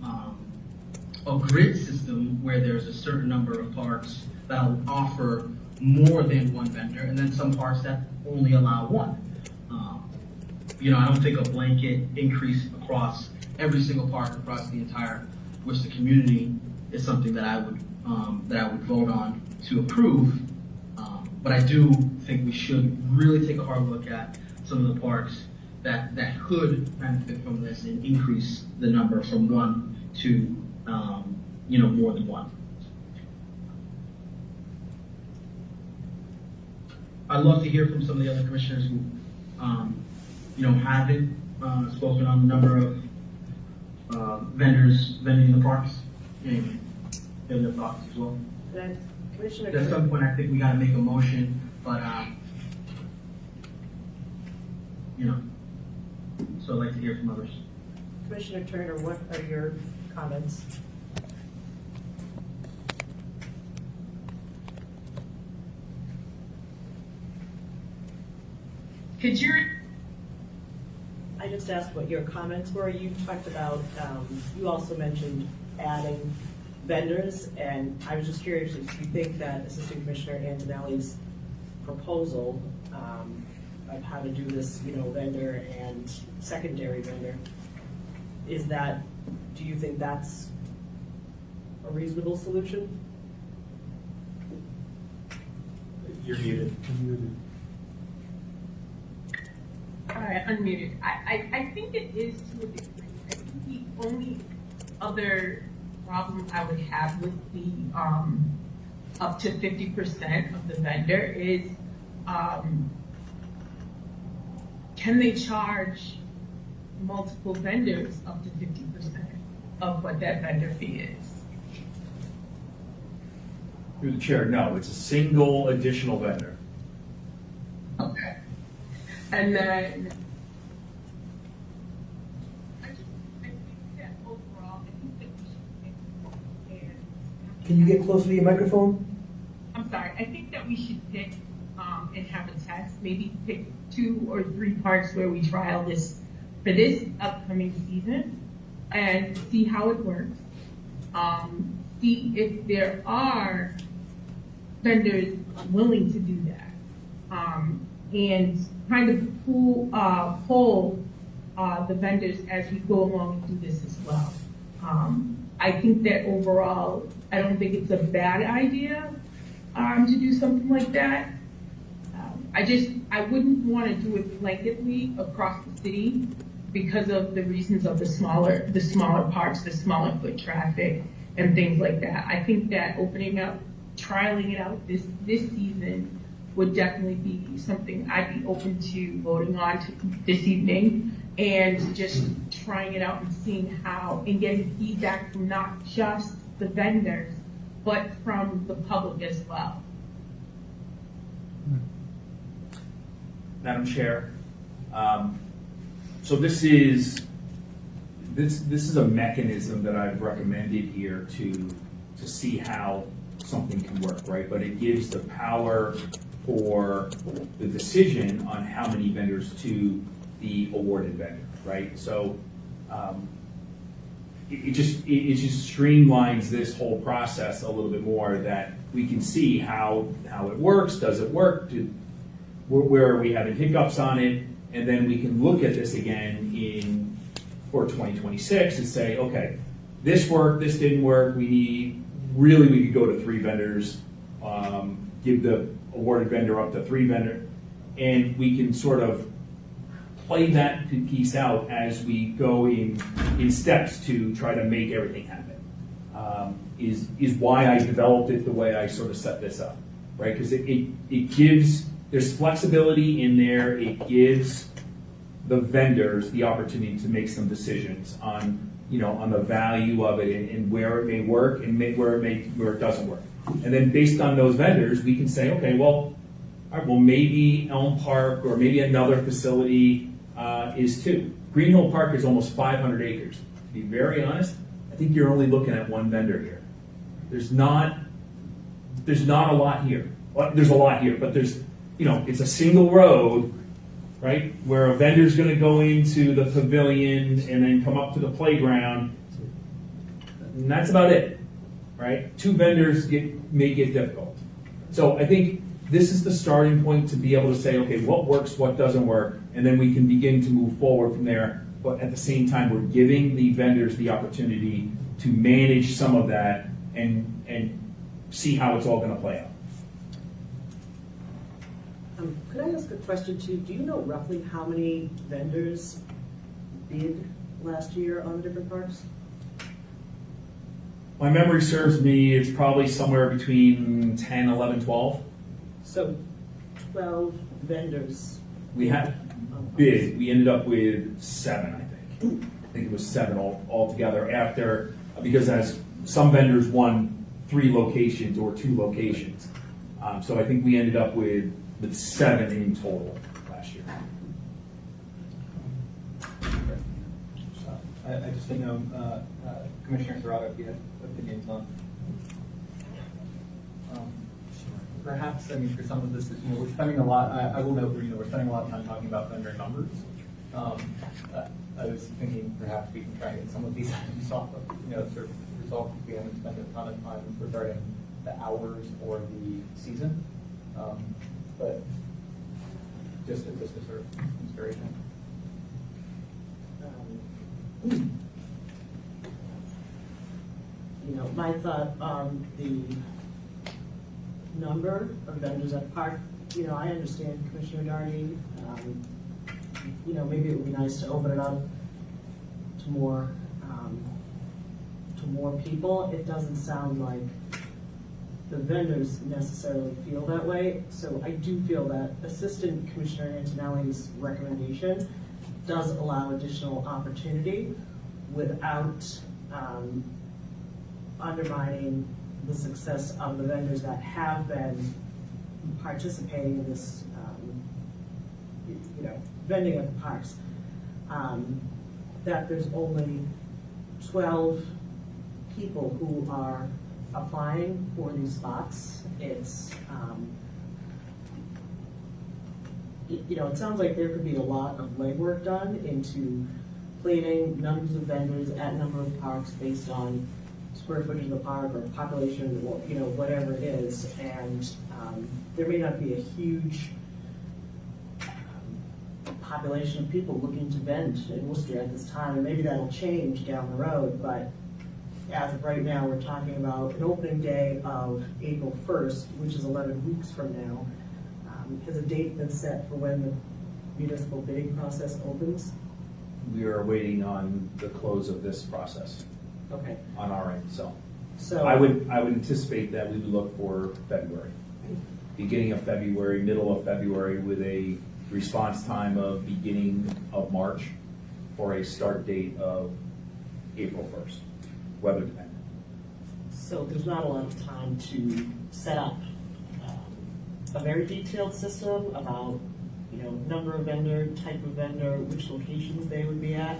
a grid system where there's a certain number of parks that will offer more than one vendor, and then some parks that only allow one. I don't think a blanket increase across every single park across the entire Worcester community is something that I would vote on to approve. But I do think we should really take a hard look at some of the parks that could benefit from this and increase the number from one to more than one. I'd love to hear from some of the other commissioners who haven't spoken on the number of vendors vending in the parks. Maybe they have their thoughts as well. Commissioner At some point, I think we got to make a motion, but so I'd like to hear from others. Commissioner Turner, what are your comments? I just asked what your comments were. You talked about, you also mentioned adding vendors, and I was just curious if you think that Assistant Commissioner Antonelli's proposal of how to do this, vendor and secondary vendor, do you think that's a reasonable solution? You're muted. All right, unmuted. I think it is to a degree. I think the only other problem I would have with the up to 50% of the vendor is can they charge multiple vendors up to 50% of what that vendor fee is? Through the chair, no, it's a single additional vendor. Okay. And then I think that overall, I think that we should pick, Can you get closer to your microphone? I'm sorry, I think that we should pick and have a test, maybe pick 2 or 3 parks where we trial this for this upcoming season and see how it works. See if there are vendors willing to do that. And kind of poll the vendors as we go along and do this as well. I think that overall, I don't think it's a bad idea to do something like that. I wouldn't want to do it blanketly across the city because of the reasons of the smaller parks, the smaller foot traffic, and things like that. I think that opening up, trialing it out this season would definitely be something I'd be open to voting on this evening, and just trying it out and seeing how, and getting feedback from not just the vendors, but from the public as well. Madam Chair, so this is a mechanism that I've recommended here to to see how something can work, right? But it gives the power for the decision on how many vendors to the awarded vendor, right? So it just streamlines this whole process a little bit more, that we can see how it works. Does it work? Where are we having hiccups on it? And then we can look at this again for 2026 and say, okay, this worked, this didn't work. We could go to 3 vendors, give the awarded vendor up to 3 vendors, and we can sort of play that piece out as we go in steps to try to make everything happen. Is why I developed it the way I sort of set this up, right? Because it gives, there's flexibility in there. It gives the vendors the opportunity to make some decisions on the value of it and where it may work and where it doesn't work. And then based on those vendors, we can say, okay, well, all right, well, maybe Elm Park or maybe another facility is 2. Green Hill Park is almost 500 acres. To be very honest, I think you're only looking at 1 vendor here. There's not a lot here. Well, there's a lot here, but there's, it's a single road, right, where a vendor's going to go into the pavilion and then come up to the playground, and that's about it, right? 2 vendors may get difficult. So I think this is the starting point to be able to say, okay, what works, what doesn't work, and then we can begin to move forward from there. But at the same time, we're giving the vendors the opportunity to manage some of that and see how it's all going to play out. Could I ask a question too? Do you know roughly how many vendors bid last year on the different parks? My memory serves me, it's probably somewhere between 10, 11, 12. So 12 vendors. We had bid, we ended up with 7, I think. I think it was 7 altogether after, because as some vendors won 3 locations or 2 locations. So I think we ended up with 7 in total last year. I just didn't know, Commissioner Serrato, if you had opinions on. Perhaps, I mean, for some of this, we're spending a lot, I will note, we're spending a lot of time talking about vendor numbers. I was thinking perhaps we can try and get some of these items off of, sort of resolved if we haven't spent a ton of time regarding the hours or the season. But just a sort of inspiration. My thought on the number of vendors at the park, I understand Commissioner Darty. Maybe it would be nice to open it up to more people. It doesn't sound like the vendors necessarily feel that way. So I do feel that Assistant Commissioner Antonelli's recommendation does allow additional opportunity without undermining the success of the vendors that have been participating in this, vending at the parks. That there's only 12 people who are applying for these spots. It's, it sounds like there could be a lot of legwork done into plating numbers of vendors at number of parks based on square footage of the park or population, or whatever it is, and there may not be a huge population of people looking to vend in Worcester at this time, and maybe that'll change down the road, but as of right now, we're talking about an opening day of April 1st, which is 11 weeks from now. Has a date been set for when the municipal bidding process opens? We are waiting on the close of this process. Okay. On our end, so So I would anticipate that we would look for February, beginning of February, middle of February, with a response time of beginning of March for a start date of April 1st, weather dependent. So there's not a lot of time to set up a very detailed system about, number of vendor, type of vendor, which locations they would be at.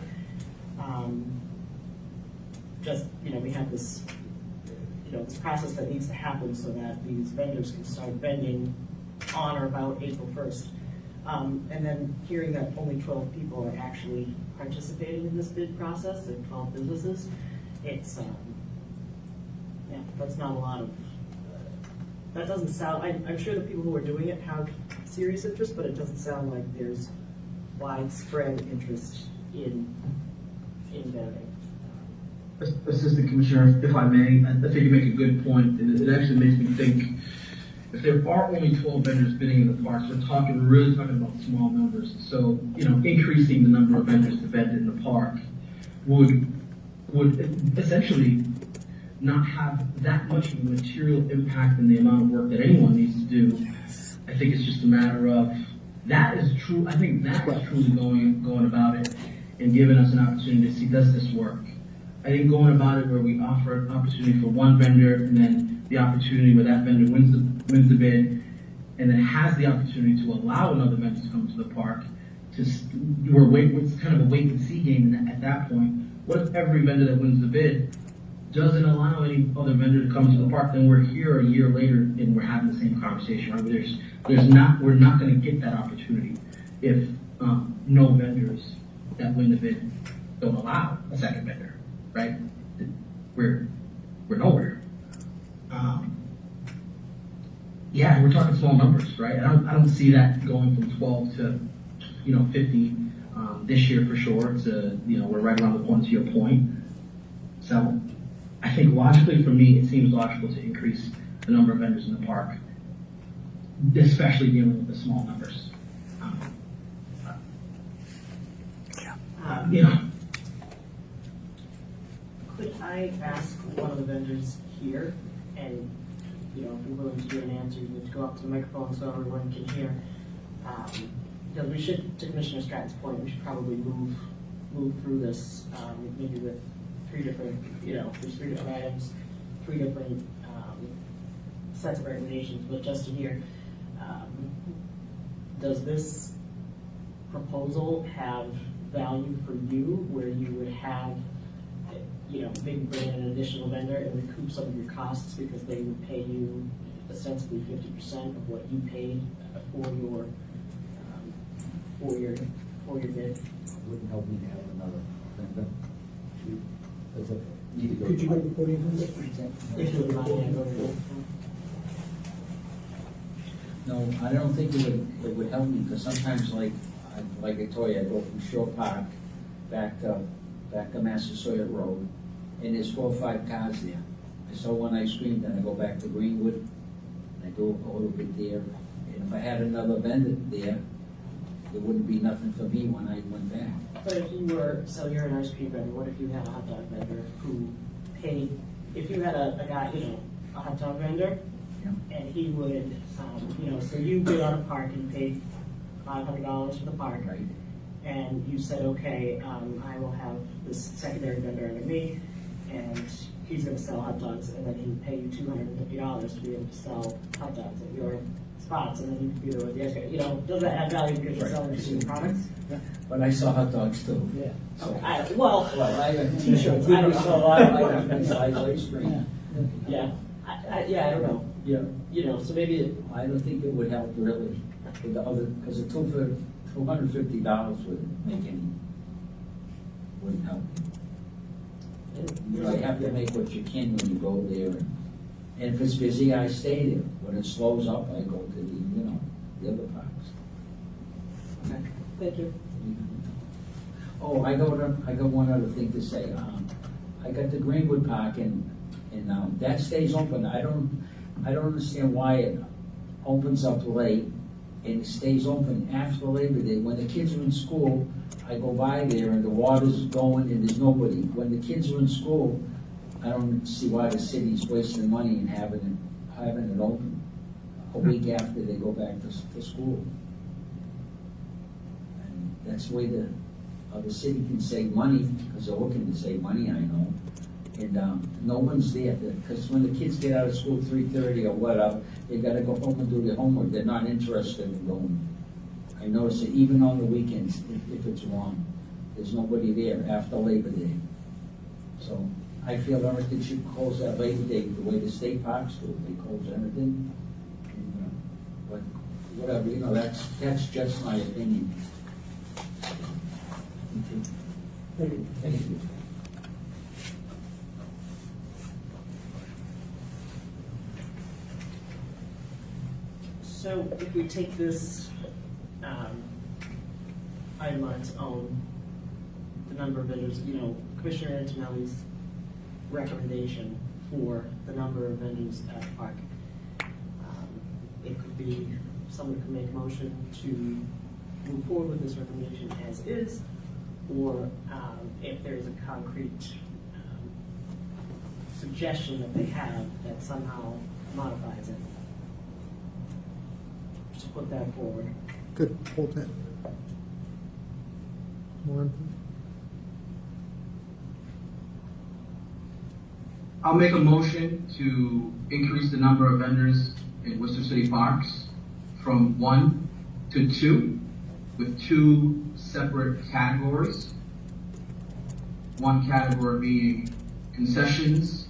We have this this process that needs to happen so that these vendors can start vending on or about April 1st. And then hearing that only 12 people are actually participating in this bid process, and 12 businesses, it's, yeah, that's not a lot of, that doesn't sound, I'm sure the people who are doing it have serious interest, but it doesn't sound like there's widespread interest in vending. Assistant Commissioner, if I may, I think you make a good point, and it actually makes me think, if there are only 12 vendors bidding in the parks, we're really talking about small numbers. So, increasing the number of vendors to vend in the park would essentially not have that much of a material impact in the amount of work that anyone needs to do. I think it's just a matter of, that is true, I think that is truly going about it and giving us an opportunity to see, does this work? I think going about it where we offer an opportunity for one vendor and then the opportunity where that vendor wins the bid and then has the opportunity to allow another vendor to come to the park, it's kind of a wait and see game at that point. What if every vendor that wins the bid doesn't allow any other vendor to come to the park? Then we're here a year later and we're having the same conversation. Right? We're not going to get that opportunity if no vendors that win the bid don't allow a second vendor. Right? We're nowhere. Yeah, we're talking small numbers, right? I don't see that going from 12 to 50 this year for sure. To we're right around the corner to your point. So I think logically for me, it seems logical to increase the number of vendors in the park, especially dealing with the small numbers. Could I ask one of the vendors here, and if you're willing to give an answer, you need to go up to the microphone so everyone can hear. Because we should, to Commissioner Stratton's point, we should probably move through this maybe with three different items, three different sets of recommendations. But just to hear, does this proposal have value for you, where you would have maybe bring in an additional vendor and recoup some of your costs because they would pay you ostensibly 50% of what you paid for your bid? Wouldn't help me to have another vendor. Need to go. Could you go to the podium? If you would mind, yeah, go ahead. No, I don't think it would help me, because sometimes, like I told you, I go from Shore Park back to Massasoit Road, and there's 4 or 5 cars there. I saw one ice cream, then I go back to Greenwood, and I go a little bit there. And if I had another vendor there, there wouldn't be nothing for me when I went back. But if you were, so you're an ice cream vendor, what if you had a hot dog vendor who paid, if you had a guy, a hot dog vendor, Yeah. and he would, so you bid on a park and paid $500 for the park. Right. And you said, okay, I will have this secondary vendor under me, and he's gonna sell hot dogs, and then he would pay you $250 to be able to sell hot dogs at your spots, and then you could be there with the ice cream. Does that add value because you're selling consumer products? But I saw hot dogs too. Yeah. So, Okay, well, I have T-shirts, I don't know. saw a lot of ice cream. Yeah, I don't know. Yeah. So maybe, I don't think it would help really with the other, because the $250 wouldn't help. You have to make what you can when you go there, and if it's busy, I stay there. When it slows up, I go to the other parks. thank you. Oh, I got one other thing to say. I got the Greenwood Park, and that stays open. I don't understand why it opens up late and it stays open after Labor Day. When the kids are in school, I go by there and the water's going and there's nobody. When the kids are in school, I don't see why the city's wasting money and having it open a week after they go back to school. And that's the way the city can save money, because they're looking to save money, I know. And no one's there, because when the kids get out of school 3:30 or whatever, they gotta go home and do their homework. They're not interested in going. I notice that even on the weekends, if it's warm, there's nobody there after Labor Day. So I feel everything should close at Labor Day, the way the state parks do, they close everything. But whatever, that's just my opinion. Thank you. So if we take this item on its own, the number of vendors, Commissioner Antonelli's recommendation for the number of vendors at the park, it could be, someone could make a motion to move forward with this recommendation as is, or if there is a concrete suggestion that they have that somehow modifies it, to put that forward. Good, hold it. One. I'll make a motion to increase the number of vendors in Worcester City Parks from 1 to 2, with 2 separate categories. One category being concessions,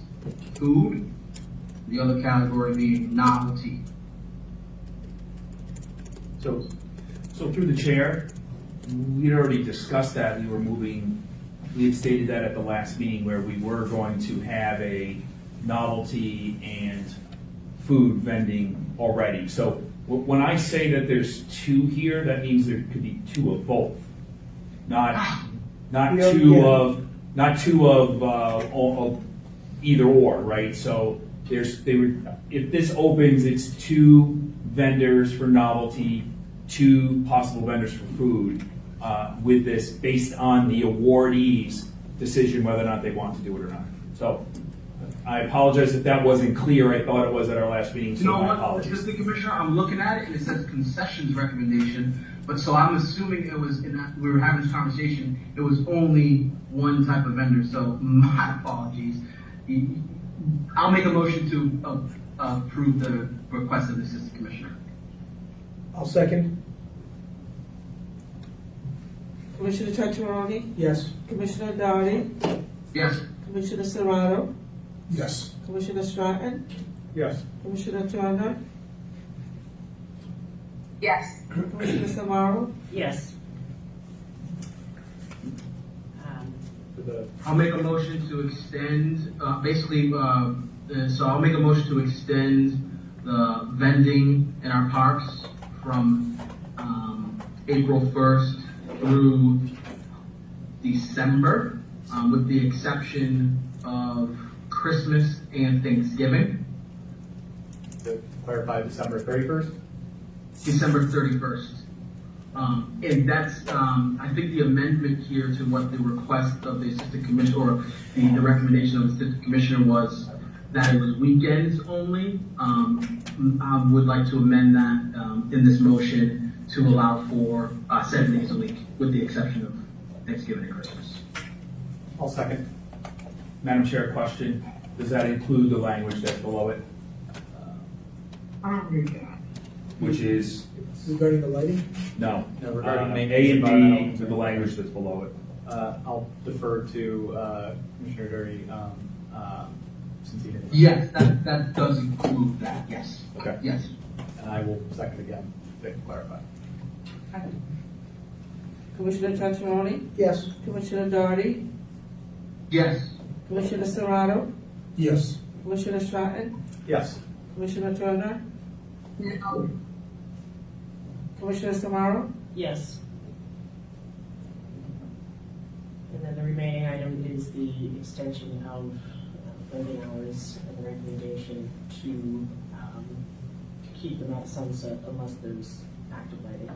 food, the other category being novelty. So through the chair, we'd already discussed that. We had stated that at the last meeting where we were going to have a novelty and food vending already. So when I say that there's 2 here, that means there could be 2 of both. Not Yeah, two yeah. of either or, right? So if this opens, it's 2 vendors for novelty, 2 possible vendors for food, with this based on the awardee's decision whether or not they want to do it or not. So I apologize if that wasn't clear. I thought it was at our last meeting, so You know my what, apologies. Mr. Commissioner, I'm looking at it and it says concessions recommendation, but so I'm assuming it was, we were having this conversation, it was only one type of vendor, so my apologies. I'll make a motion to approve the request of the Assistant Commissioner. I'll second. Commissioner Tetraroni, Yes. Commissioner Doherty, Yes. Commissioner Serrato, Yes. Commissioner Stratton, Yes. Commissioner Turner, Yes. Commissioner Samaro, Yes. I'll make a motion to extend, so I'll make a motion to extend the vending in our parks from April 1st through December, with the exception of Christmas and Thanksgiving, To clarify, December 31st? December 31st. And that's, I think the amendment here to what the request of the Assistant Commissioner, or the recommendation of the Assistant Commissioner was that it was weekends only. I would like to amend that in this motion to allow for 7 days a week, with the exception of Thanksgiving and Christmas. I'll second. Madam Chair, question. Does that include the language that's below it, I don't agree with that. which is, Regarding the lighting? no. No, regarding A maintenance, and environmental B, the language that's below it. I'll defer to Commissioner Dirty, since he didn't. Yes, that does include that, yes. Okay. Yes. And I will second again to clarify. Commissioner Tetraroni, Yes. Commissioner Doherty, Yes. Commissioner Serrato, Yes. Commissioner Stratton, Yes. Commissioner Turner, No. Commissioner Samaro, Yes. And then the remaining item is the extension of vending hours and the recommendation to keep them at sunset unless there's active lighting.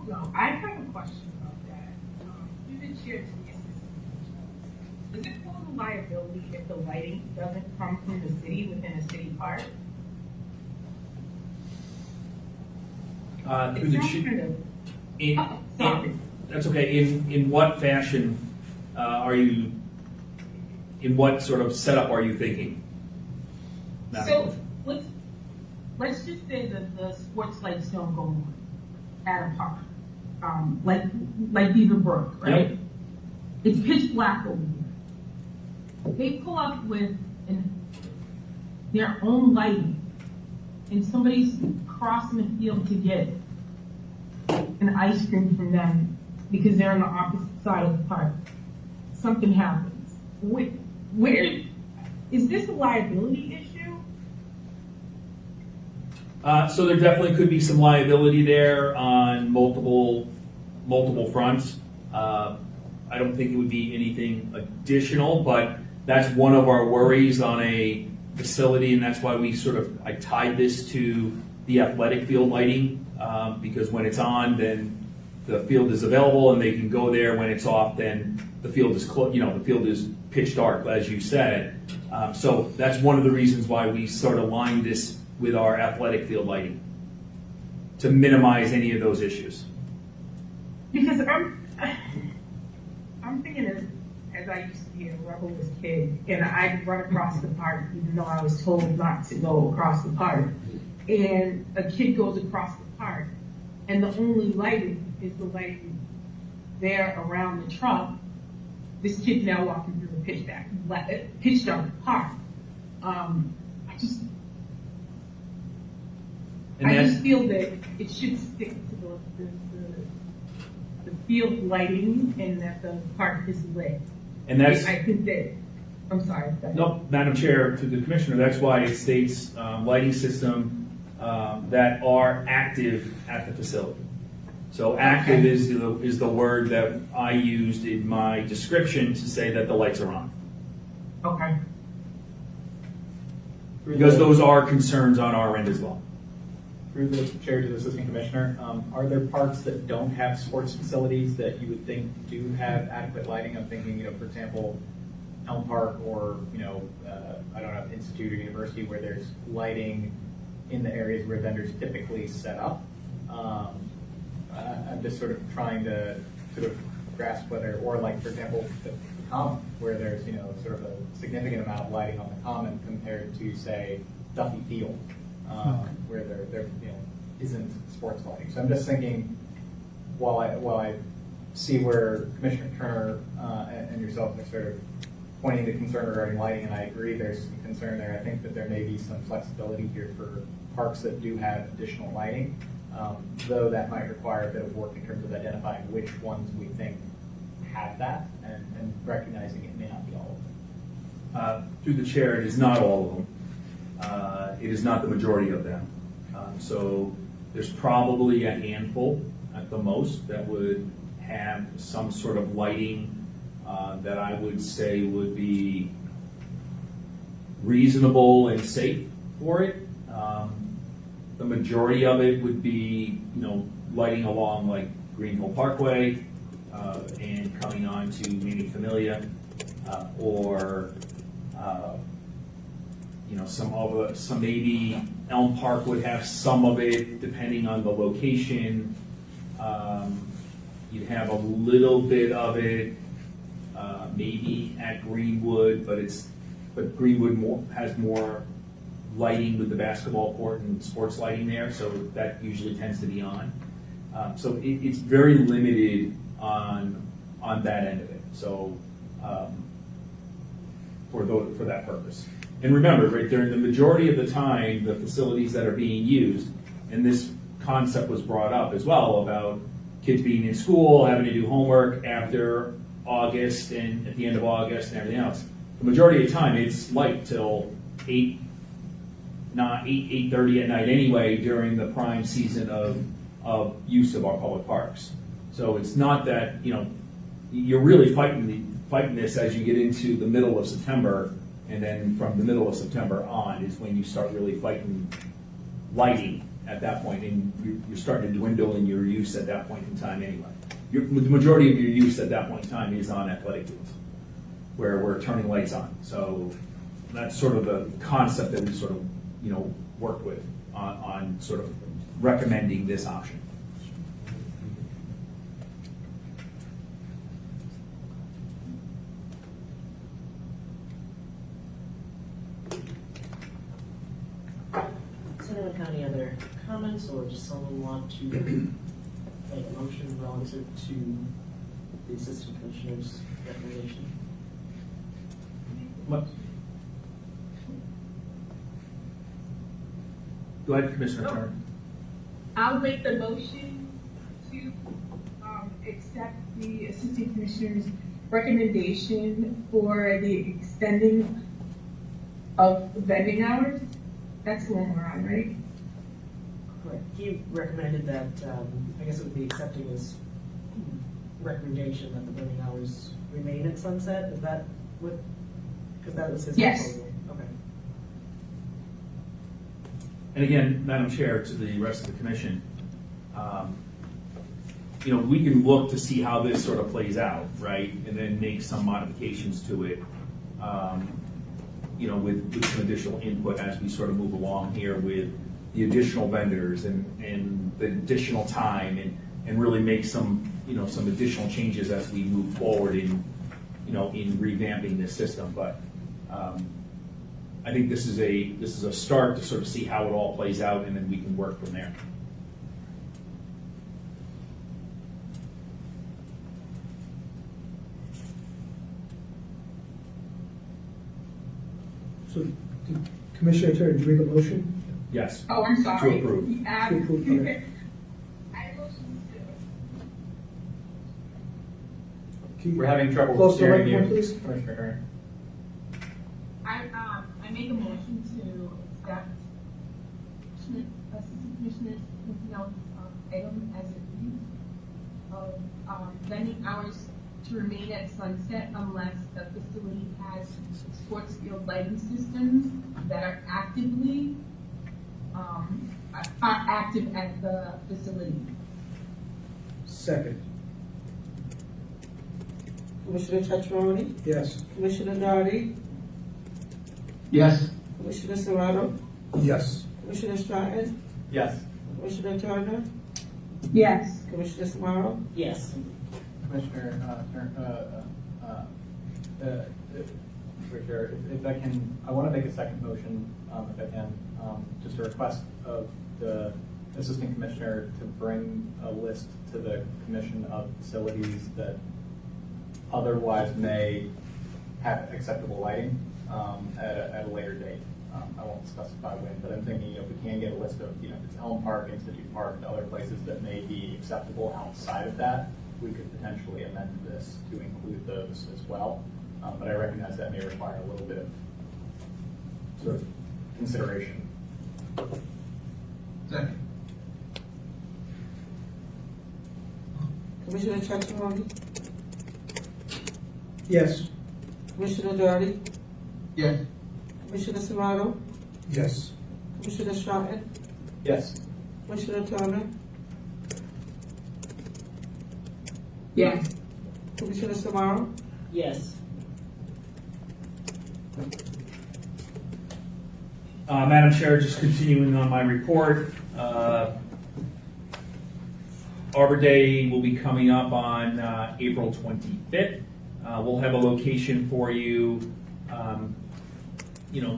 No, I have a question about that. Through the chair to the assistant commissioner. Does it fall to liability if the lighting doesn't come from the city within a city park? Through the It's chair. not kind of- In- Oh, sorry. That's okay. In what fashion in what sort of setup are you thinking? So let's just say that the sports lights don't go on at a park. like Beaver Brook, right? Yep. It's pitch black over here. They pull up with their own lighting, and somebody's crossing the field to get an ice cream from them because they're on the opposite side of the park. Something happens. Where is this a liability issue? So there definitely could be some liability there on multiple fronts. I don't think it would be anything additional, but that's one of our worries on a facility, and that's why I tied this to the athletic field lighting, because when it's on, then the field is available and they can go there. When it's off, then the field is the field is pitch dark, as you said. So that's one of the reasons why we sort of lined this with our athletic field lighting, to minimize any of those issues. Because I'm thinking as I used to be a rebellious kid, and I'd run across the park even though I was told not to go across the park. And a kid goes across the park, and the only lighting is the lighting there around the truck. This kid's now walking through the pitch dark park. I just feel that it should stick to the field lighting, and that the park is lit. And that's, I think that, I'm sorry. no, Madam Chair, to the Commissioner, that's why it states lighting system that are active at the facility. So active is the word that I used in my description to say that the lights are on. Okay. Because those are concerns on our end as well. Through the chair to the assistant commissioner, are there parks that don't have sports facilities that you would think do have adequate lighting? I'm thinking, for example, Elm Park, or, I don't know, institute or university where there's lighting in the areas where vendors typically set up. I'm just sort of trying to grasp whether, or like, for example, the common, where there's, sort of a significant amount of lighting on the common compared to, say, Duffy Field, where there isn't sports lighting. So I'm just thinking, while I see where Commissioner Turner and yourself are sort of pointing to concern regarding lighting, and I agree there's some concern there, I think that there may be some flexibility here for parks that do have additional lighting, though that might require a bit of work in terms of identifying which ones we think have that, and recognizing it may not be all of them. Through the chair, it is not all of them. It is not the majority of them. So there's probably a handful at the most that would have some sort of lighting that I would say would be reasonable and safe for it. The majority of it would be, lighting along like Greenville Parkway and coming on to Mini Familia, or some maybe Elm Park would have some of it depending on the location. You'd have a little bit of it maybe at Greenwood, but Greenwood has more lighting with the basketball court and sports lighting there, so that usually tends to be on. So it's very limited on that end of it. So for that purpose. And remember, right, during the majority of the time, the facilities that are being used, and this concept was brought up as well about kids being in school, having to do homework after August and at the end of August and everything else. The majority of the time, it's light till 8:30 at night anyway during the prime season of use of our public parks. So it's not that, you're really fighting this as you get into the middle of September, and then from the middle of September on is when you start really fighting lighting at that point, and you're starting to dwindle in your use at that point in time anyway. The majority of your use at that point in time is on athletic fields, where we're turning lights on. So that's sort of the concept that we sort of, worked with on sort of recommending this option. Does anyone have any other comments, or does someone want to a motion relative to the assistant commissioner's recommendation? What? Go ahead, Commissioner Turner. I'll make the motion to accept the assistant commissioner's recommendation for the extending of vending hours. That's the one we're on, right? Correct. He recommended that, I guess it would be accepting his recommendation that the vending hours remain at sunset. Is that what, because that was his Yes. proposal. Okay. And again, Madam Chair, to the rest of the commission, we can look to see how this sort of plays out, right? And then make some modifications to it, with some additional input as we sort of move along here with the additional vendors and the additional time and really make some additional changes as we move forward in revamping this system. But I think this is a start to sort of see how it all plays out, and then we can work from there. So, Commissioner Turner, did you make a motion? Yes. Oh, I'm sorry. To approve. To approve, okay. I motion Can you We're having trouble Close the hearing you, microphone, please. Commissioner Turner. I make a motion to accept assistant commissioner's personnel item as it reads of vending hours to remain at sunset unless the facility has sports field lighting systems that are actively active at the facility. Second. Commissioner Tetroni, Yes. Commissioner Darty, Yes. Commissioner Serrato, Yes. Commissioner Stratton, Yes. Commissioner Turner, Yes. Commissioner Samaro, Yes. Commissioner Chair, if I can, I want to make a second motion, if I can, just a request of the assistant commissioner to bring a list to the commission of facilities that otherwise may have acceptable lighting at a later date. I won't specify when, but I'm thinking if we can get a list of, if it's Elm Park, Institute Park, and other places that may be acceptable outside of that, we could potentially amend this to include those as well. But I recognize that may require a little bit of sort of consideration. Second. Commissioner Tetroni, Yes. Commissioner Darty, Yes. Commissioner Serrato, Yes. Commissioner Stratton, Yes. Commissioner Turner, Yes. Commissioner Samaro, Yes. Madam Chair, just continuing on my report, Arbor Day will be coming up on April 25th. We'll have a location for you.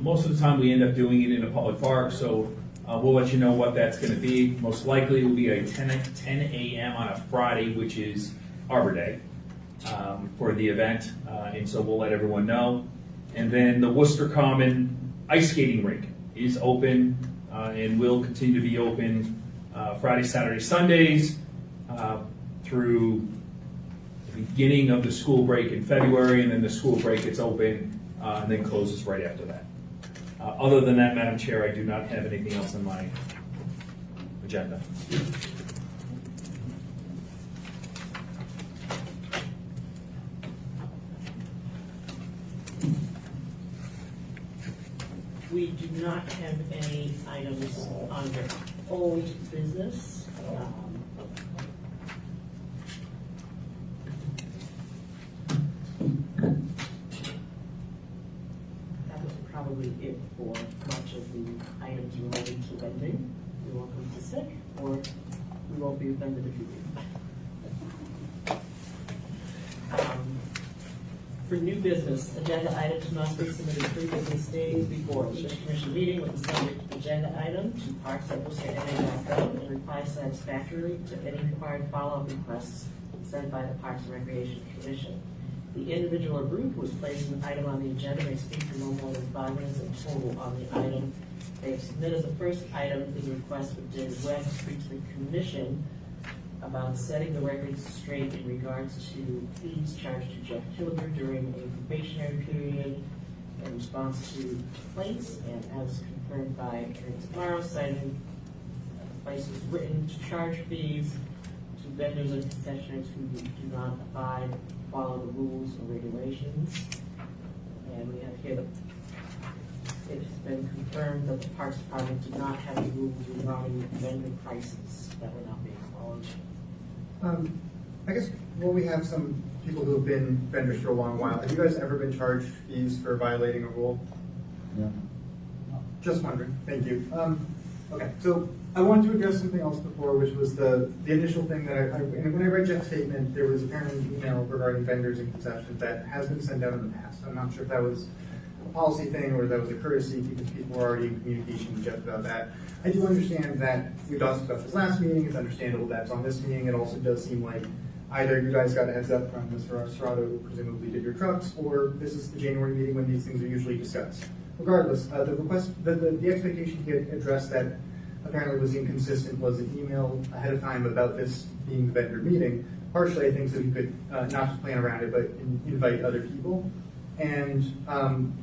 Most of the time we end up doing it in a public park, so we'll let you know what that's going to be. Most likely it will be a 10 a.m. on a Friday, which is Arbor Day, for the event, and so we'll let everyone know. And then the Worcester Common Ice Skating Rink is open and will continue to be open Friday, Saturday, Sundays through the beginning of the school break in February, and then the school break gets open and then closes right after that. Other than that, Madam Chair, I do not have anything else on my agenda. We do not have any items under old business. That was probably it for much of the items related to vending. You're welcome to sit, or we won't be offended if you leave. For new business, agenda items must be submitted 3 business days before the commission meeting with the subject agenda item to parks@worcester.gov and reply satisfactorily to any required follow-up requests sent by the Parks and Recreation Commission. The individual or group who is placing an item on the agenda may speak for no more than 5 minutes in total on the item. They have submitted the first item is a request for David Webb to speak to the commission about setting the records straight in regards to fees charged to Jeff Kilber during a probationary period in response to complaints, and as confirmed by Attorney Tomorrow, citing places written to charge fees to vendors and concessionaires who do not abide, follow the rules or regulations. And we have here that it's been confirmed that the Parks Department did not have the rules regarding vendor prices that were not being followed. I guess, well, we have some people who have been vendors for a long while. Have you guys ever been charged fees for violating a rule? Yeah. Just wondering. Thank you. Okay, so I wanted to address something else before, which was the initial thing that and when I read Jeff's statement, there was apparently an email regarding vendors and concessions that has been sent out in the past. I'm not sure if that was a policy thing or that was a courtesy because people were already in communication with Jeff about that. I do understand that we talked about this last meeting. It's understandable that's on this meeting. It also does seem like either you guys got a heads up from Mr. Serrato, who presumably did your trucks, or this is the January meeting when these things are usually discussed. Regardless, the request, the expectation he had addressed that apparently was inconsistent was an email ahead of time about this being the vendor meeting. Partially, I think, so he could not just plan around it, but invite other people. And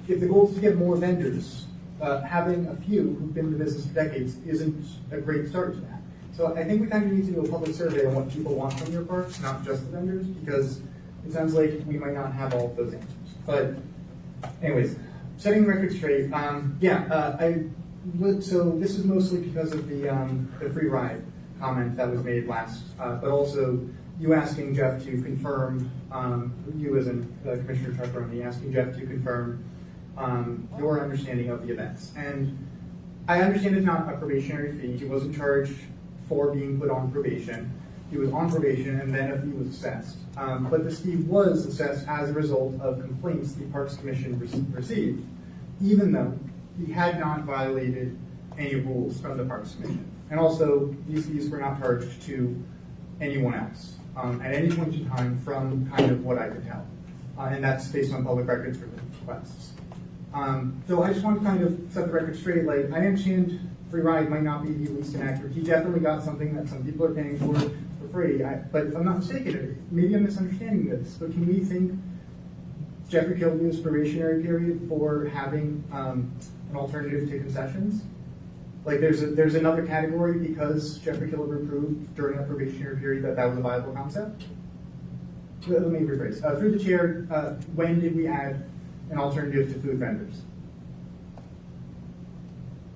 if the goal is to get more vendors, having a few who've been in the business for decades isn't a great start to that. So I think we kind of need to do a public survey on what people want from your parks, not just the vendors, because it sounds like we might not have all of those answers. But anyways, setting the record straight, so this is mostly because of the free ride comment that was made last, but also you asking Jeff to confirm, you as in Commissioner Chuckroni, asking Jeff to confirm your understanding of the events. And I understand it's not a probationary fee. He wasn't charged for being put on probation. He was on probation and then a fee was assessed. But this fee was assessed as a result of complaints the Parks Commission received, even though he had not violated any rules from the Parks Commission. And also, these fees were not charged to anyone else at any point in time from kind of what I could tell. And that's based on public records for requests. So I just want to kind of set the record straight. Like, I understand free ride might not be the least inaccurate. He definitely got something that some people are paying for free. But if I'm not mistaken, maybe I'm misunderstanding this, but can we think Jeffrey Kilby's probationary period for having an alternative to concessions? Like there's another category because Jeffrey Kilby proved during that probationary period that that was a viable concept? Let me rephrase. Through the chair, when did we add an alternative to food vendors?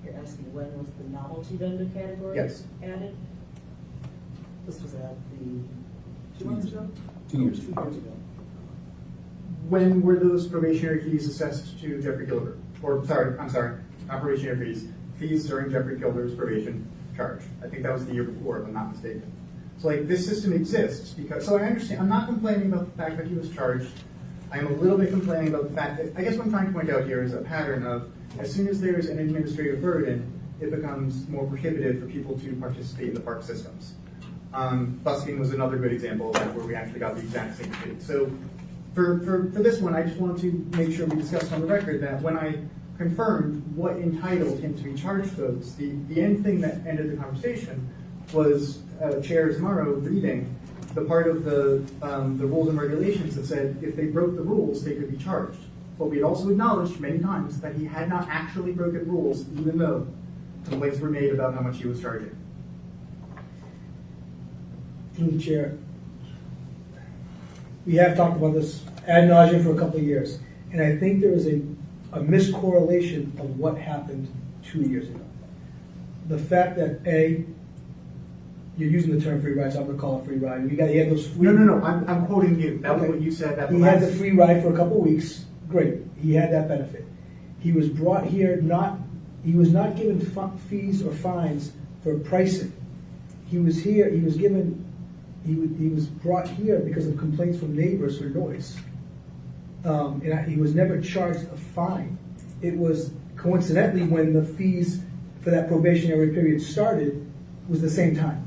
You're asking when was the novelty vendor category added? This was at the 2 months ago? 2 years. 2 years ago. When were those probationary fees assessed to Jeffrey Kilber? Or I'm sorry, not probationary fees. Fees during Jeffrey Kilber's probation charge. I think that was the year before, if I'm not mistaken. So like this system exists because, so I understand, I'm not complaining about the fact that he was charged. I am a little bit complaining about the fact that, I guess what I'm trying to point out here is a pattern of, as soon as there's an administrative burden, it becomes more prohibitive for people to participate in the park systems. Busking was another good example of that, where we actually got the exact same thing. So for this one, I just wanted to make sure we discussed on the record that when I confirmed what entitled him to be charged those, the end thing that ended the conversation was Chair Zamaro reading the part of the rules and regulations that said if they broke the rules, they could be charged. But we had also acknowledged many times that he had not actually broken rules, even though complaints were made about how much he was charging. Through the chair, we have talked about this ad nauseum for a couple of years, and I think there is a miscorrelation of what happened 2 years ago. The fact that you're using the term free ride, so I'm going to call it free ride. He had those free. No. I'm quoting you. That was what you said. He had the free ride for a couple of weeks. Great. He had that benefit. He was brought here he was not given fees or fines for pricing. He was here. He was given. He was brought here because of complaints from neighbors for noise. He was never charged a fine. It was coincidentally when the fees for that probationary period started was the same time.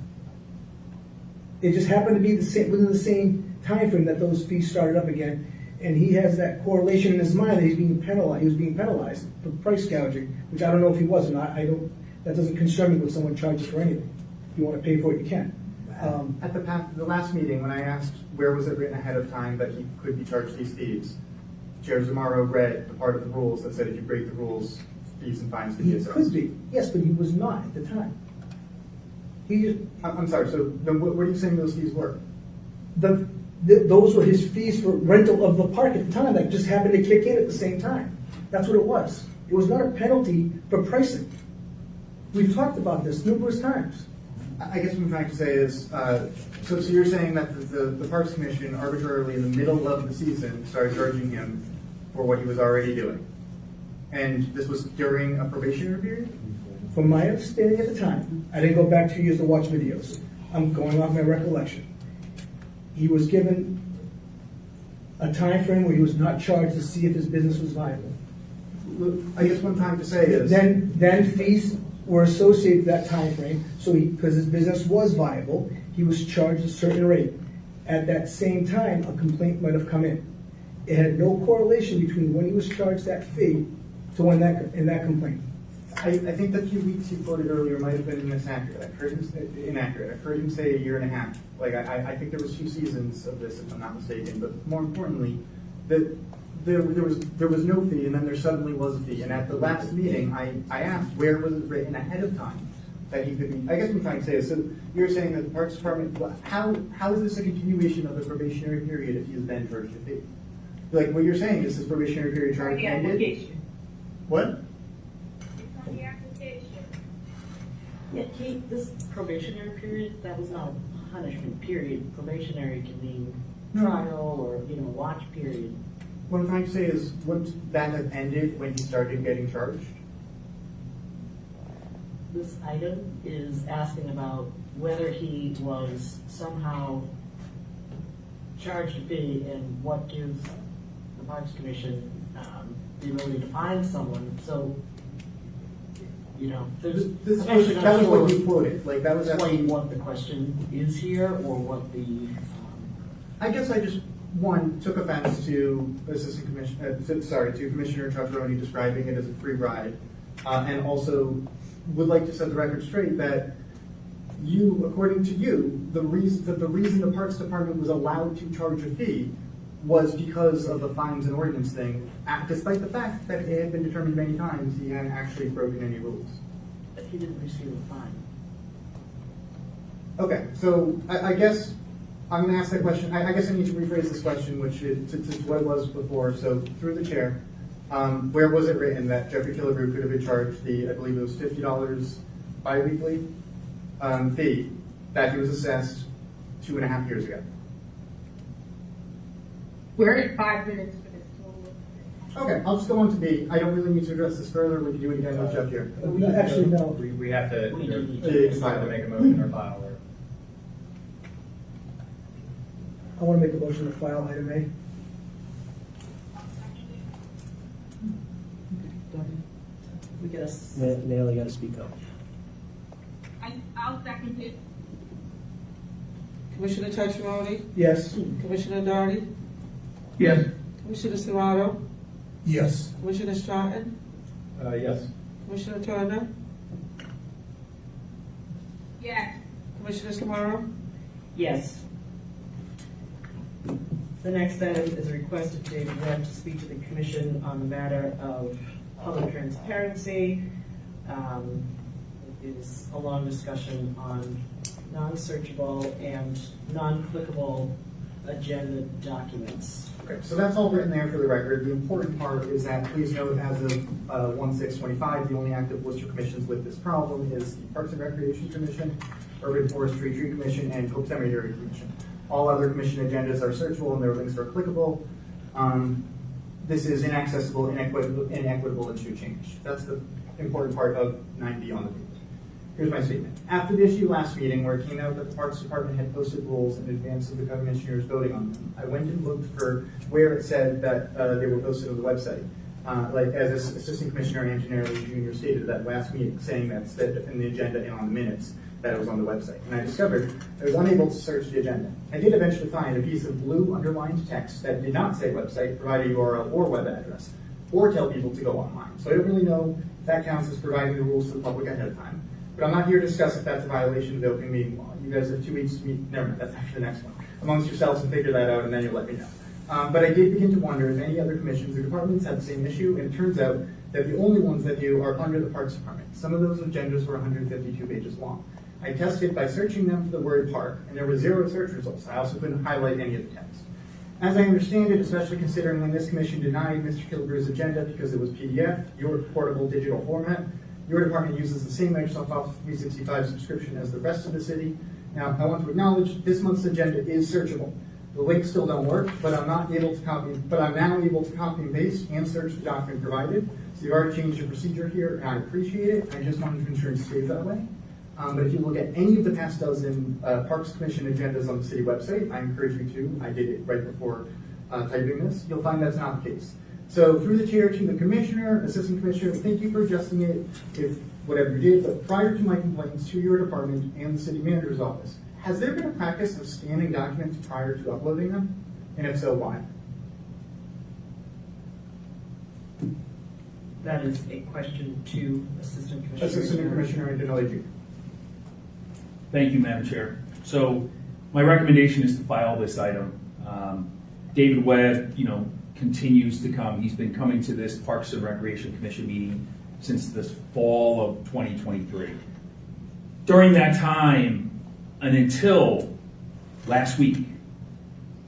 It just happened to be within the same time frame that those fees started up again, and he has that correlation in his mind that he's being penalized. He was being penalized for price gouging, which I don't know if he was or not. That doesn't concern me when someone charges for anything. If you want to pay for it, you can. At the last meeting, when I asked where was it written ahead of time that he could be charged these fees, Chair Zamaro read the part of the rules that said if you break the rules, fees and fines can be He assessed. could be, yes, but he was not at the time. I'm sorry, so then what are you saying those fees were? Those were his fees for rental of the park at the time that just happened to kick in at the same time. That's what it was. It was not a penalty for pricing. We've talked about this numerous times. I guess what I'm trying to say is, so you're saying that the Parks Commission arbitrarily in the middle of the season started charging him for what he was already doing? And this was during a probationary period? From my understanding at the time, I didn't go back 2 years to watch videos. I'm going off my recollection. He was given a time frame where he was not charged to see if his business was viable. I guess what I'm trying to say is... Then fees were associated with that time frame, so because his business was viable, he was charged a certain rate. At that same time, a complaint might have come in. It had no correlation between when he was charged that fee to when that complaint. I think the few weeks you quoted earlier might have been inaccurate. I heard him say a year and a half. Like I think there was 2 seasons of this, if I'm not mistaken. But more importantly, that there was no fee, and then there suddenly was a fee. And at the last meeting, I asked where was it written ahead of time that he could be. I guess what I'm trying to say is, so you're saying that the Parks Department. How is this a continuation of the probationary period if he is then charged a fee? Like what you're saying is this probationary period charge The ended. application. What? The application. Yeah, Kate, this probationary period, that was not a punishment period. Probationary can mean trial or, watch period. What I'm trying to say is, wouldn't that have ended when he started getting charged? This item is asking about whether he was somehow charged a fee and what gives the Parks Commission the ability to fine someone. So, there's. That was what you quoted. Like that was Explain what the question is here or what the. I guess I just took offense to to Commissioner Chatroni describing it as a free ride, and also would like to set the record straight that according to you, the reason the Parks Department was allowed to charge a fee was because of the fines and ordinance thing, despite the fact that it had been determined many times he hadn't actually broken any rules. But he didn't receive a fine. Okay, so I guess I'm going to ask that question. I guess I need to rephrase this question, which is to what it was before. So through the chair, where was it written that Jeffrey Killebrew could have been charged I believe it was $50 biweekly fee that he was assessed 2.5 years ago? We're at 5 minutes for this total. Okay, I'll just go on to B. I don't really need to address this further. We can do it again with Jeff here. Actually, no. We have to, We do need either to- decide to make a motion or file or. I want to make a motion to file item A. We get a. Nail, you gotta speak up. I'll second it. Commissioner Tachiboni, Yes. Commissioner Darty, Yes. Commissioner Serrato, Yes. Commissioner Stratton, Yes. Commissioner Turner, Yes. Commissioner Samaro. Yes. The next item is a request of David Webb to speak to the commission on the matter of public transparency. It is a long discussion on non-searchable and non-clickable agenda documents. Okay, so that's all written there for the record. The important part is that, please note, as of 1/6/25, the only active Worcester commissions with this problem is the Parks and Recreation Commission, Urban Forestry Tree Commission, and Hope Cemetery Commission. All other commission agendas are searchable and their links are clickable. This is inaccessible, inequitable, and should change. That's the important part of 9B on the page. Here's my statement. After the issue last meeting where it came out that the Parks Department had posted rules in advance of the commissioners voting on them, I went and looked for where it said that they were posted on the website. Like as Assistant Commissioner Antonelli Jr. stated at that last meeting, saying that's in the agenda and on the minutes that it was on the website. And I discovered I was unable to search the agenda. I did eventually find a piece of blue underlined text that did not say website, provide a URL or web address, or tell people to go online. So I don't really know if that counts as providing the rules to the public ahead of time. But I'm not here to discuss if that's a violation of the open meeting law. You guys have 2 weeks to meet, never mind, that's after the next one, amongst yourselves and figure that out, and then you'll let me know. But I did begin to wonder if any other commissions or departments have the same issue, and it turns out that the only ones that do are under the Parks Department. Some of those agendas were 152 pages long. I tested by searching them for the word park, and there were 0 search results. I also couldn't highlight any of the text. As I understand it, especially considering when this commission denied Mr. Kilber's agenda because it was PDF, your portable digital format, your department uses the same Microsoft Office 365 subscription as the rest of the city. Now, I want to acknowledge this month's agenda is searchable. The links still don't work, but I'm now able to copy and paste and search the document provided. So you've already changed your procedure here, and I appreciate it. I just wanted to ensure it stays that way. But if you look at any of the past dozen Parks Commission agendas on the city website, I encourage you to. I did it right before typing this. You'll find that's not the case. So through the chair to the commissioner, assistant commissioner, thank you for adjusting it, if whatever you did. But prior to my complaints to your department and the city manager's office, has there been a practice of scanning documents prior to uploading them? And if so, why? That is a question to Assistant Commissioner. Assistant Commissioner Antonelli Jr. Thank you, Madam Chair. So my recommendation is to file this item. David Webb, continues to come. He's been coming to this Parks and Recreation Commission meeting since the fall of 2023. During that time, and until last week,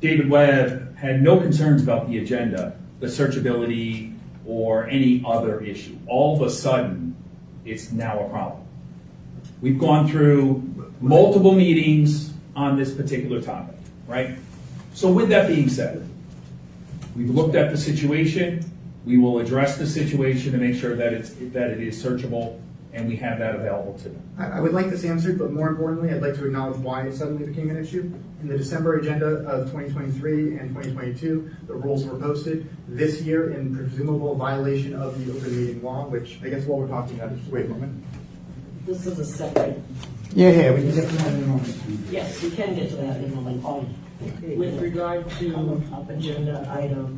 David Webb had no concerns about the agenda, the searchability, or any other issue. All of a sudden, it's now a problem. We've gone through multiple meetings on this particular topic, right? So with that being said, we've looked at the situation. We will address the situation to make sure that it is searchable, and we have that available to them. I would like this answered, but more importantly, I'd like to acknowledge why it suddenly became an issue. In the December agenda of 2023 and 2022, the rules were posted. This year, in presumable violation of the open meeting law, which I guess what we're talking about is, just wait a moment. This is a separate, Yeah, we can get to that in a moment. yes, we can get to that in a moment. With regard to agenda item,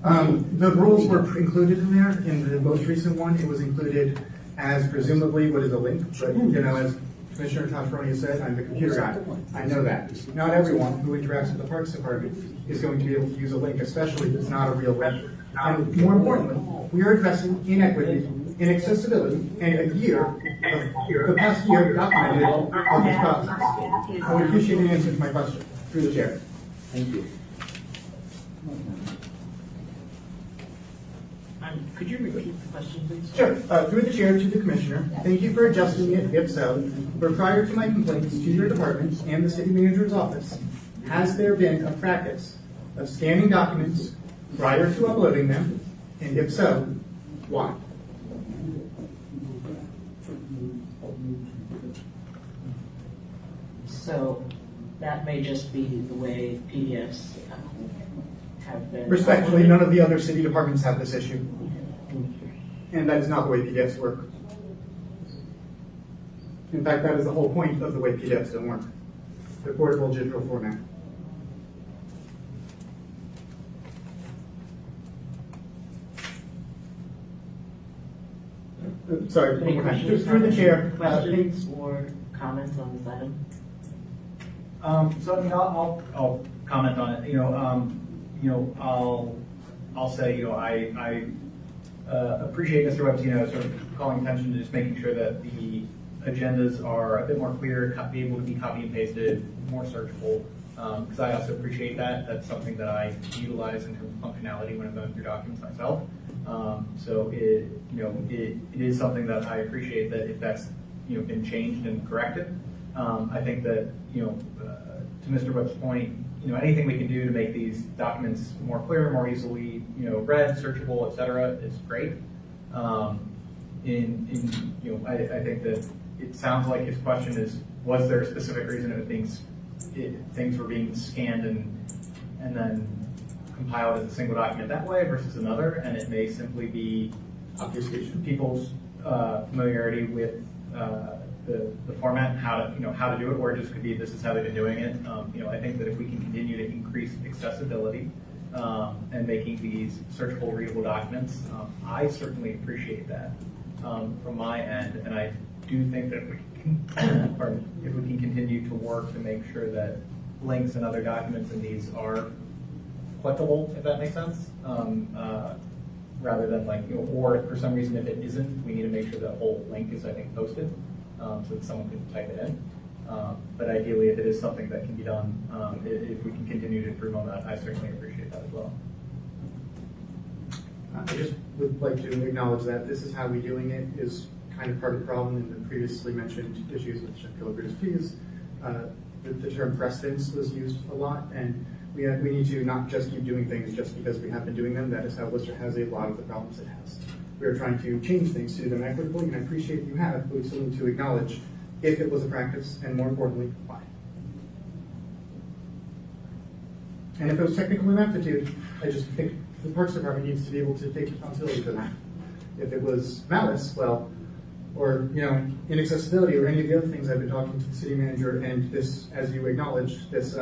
The rules were included in there. In the most recent one, it was included as presumably what is a link, but as Commissioner Toscaroni said, I'm the computer guy. I know that. Not everyone who interacts with the Parks Department is going to be able to use a link, especially if it's not a real link. And more importantly, we are addressing inequity, inaccessibility, and a year of the past year documented of this process. I would appreciate an answer to my question through the chair. Thank you. could you repeat the question, please? Sure. Through the chair to the commissioner, thank you for adjusting it, if so. But prior to my complaints to your department and the city manager's office, has there been a practice of scanning documents prior to uploading them? And if so, why? So that may just be the way PDFs have been. Respectfully, none of the other city departments have this issue. And that is not the way PDFs work. In fact, that is the whole point of the way PDFs don't work. The portable digital format. Sorry, one more time. Just through the chair. Questions or comments on this item? I'll comment on it. I'll say, I appreciate Mr. Webb's, sort of calling attention to just making sure that the agendas are a bit more clear, be able to be copy and pasted, more searchable. Because I also appreciate that. That's something that I utilize in terms of functionality when I'm going through documents myself. So it is something that I appreciate that if that's been changed and corrected. I think that to Mr. Webb's point, anything we can do to make these documents more clear, more easily read, searchable, etc., is great. I think that it sounds like his question is, was there a specific reason things were being scanned and then compiled as a single document that way versus another, and it may simply be Obfuscation. people's familiarity with the format, and how to do it, or it just could be this is how they've been doing it. I think that if we can continue to increase accessibility and making these searchable, readable documents, I certainly appreciate that from my end, and I do think that we can, if we can continue to work to make sure that links and other documents in these are clickable, if that makes sense, rather than or if for some reason if it isn't, we need to make sure that whole link is, I think, posted so that someone can type it in. But ideally, if it is something that can be done, if we can continue to improve on that, I certainly appreciate that as well. I just would like to acknowledge that this is how we're doing it is kind of part of the problem in the previously mentioned issues with Jeff Gilbert's fees. The term precedence was used a lot, and we need to not just keep doing things just because we have been doing them. That is how Worcester has a lot of the problems it has. We are trying to change things to do them equitably, and I appreciate you have, but we still need to acknowledge if it was a practice, and more importantly, why. And if it was technical inaptitude, I just think the Parks Department needs to be able to take responsibility for that. If it was malice, well, or inaccessibility, or any of the other things I've been talking to the city manager and this, as you acknowledge, this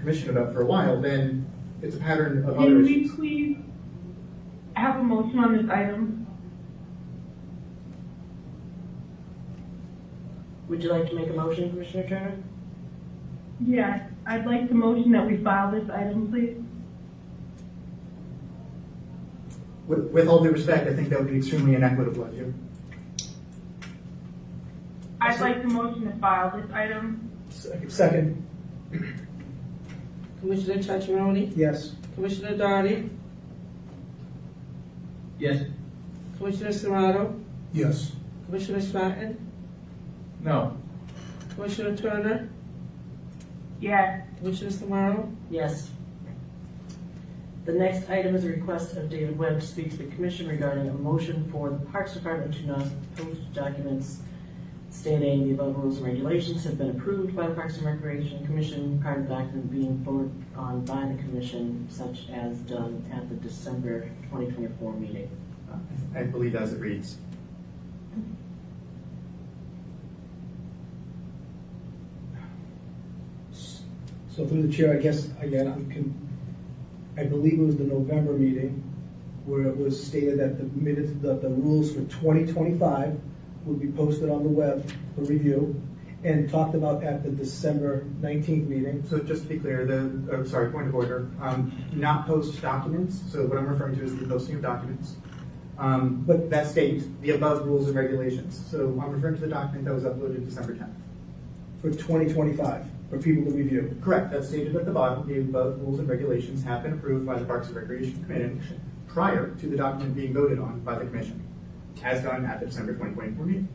commission about for a while, then it's a pattern of other Can we issues. please have a motion on this item? Would you like to make a motion, Commissioner Turner? Yes, I'd like to motion that we file this item, please. With all due respect, I think that would be extremely inequitable of you. I'd like to motion to file this item. Second, Commissioner Chacharoni? yes. Commissioner Darty? Yes. Commissioner Serrato? Yes. Commissioner Stratton? No. Commissioner Turner? Yes. Commissioner Samaro? Yes. The next item is a request of David Webb to speak to the commission regarding a motion for the Parks Department to not post documents stating the above rules and regulations have been approved by the Parks and Recreation Commission prior to the document being voted on by the commission, such as done at the December 2024 meeting. I believe as it reads. So through the chair, I guess, again, I believe it was the November meeting where it was stated that the minutes, that the rules for 2025 would be posted on the web for review, and talked about at the December 19th meeting. So just to be clear, point of order, not post documents. So what I'm referring to is the posting of documents. But that state the above rules and regulations. So I'm referring to the document that was uploaded December 10th. For 2025, for people to review. Correct, that's stated at the bottom. The above rules and regulations have been approved by the Parks and Recreation Commission prior to the document being voted on by the commission, as done at the December 2024 meeting.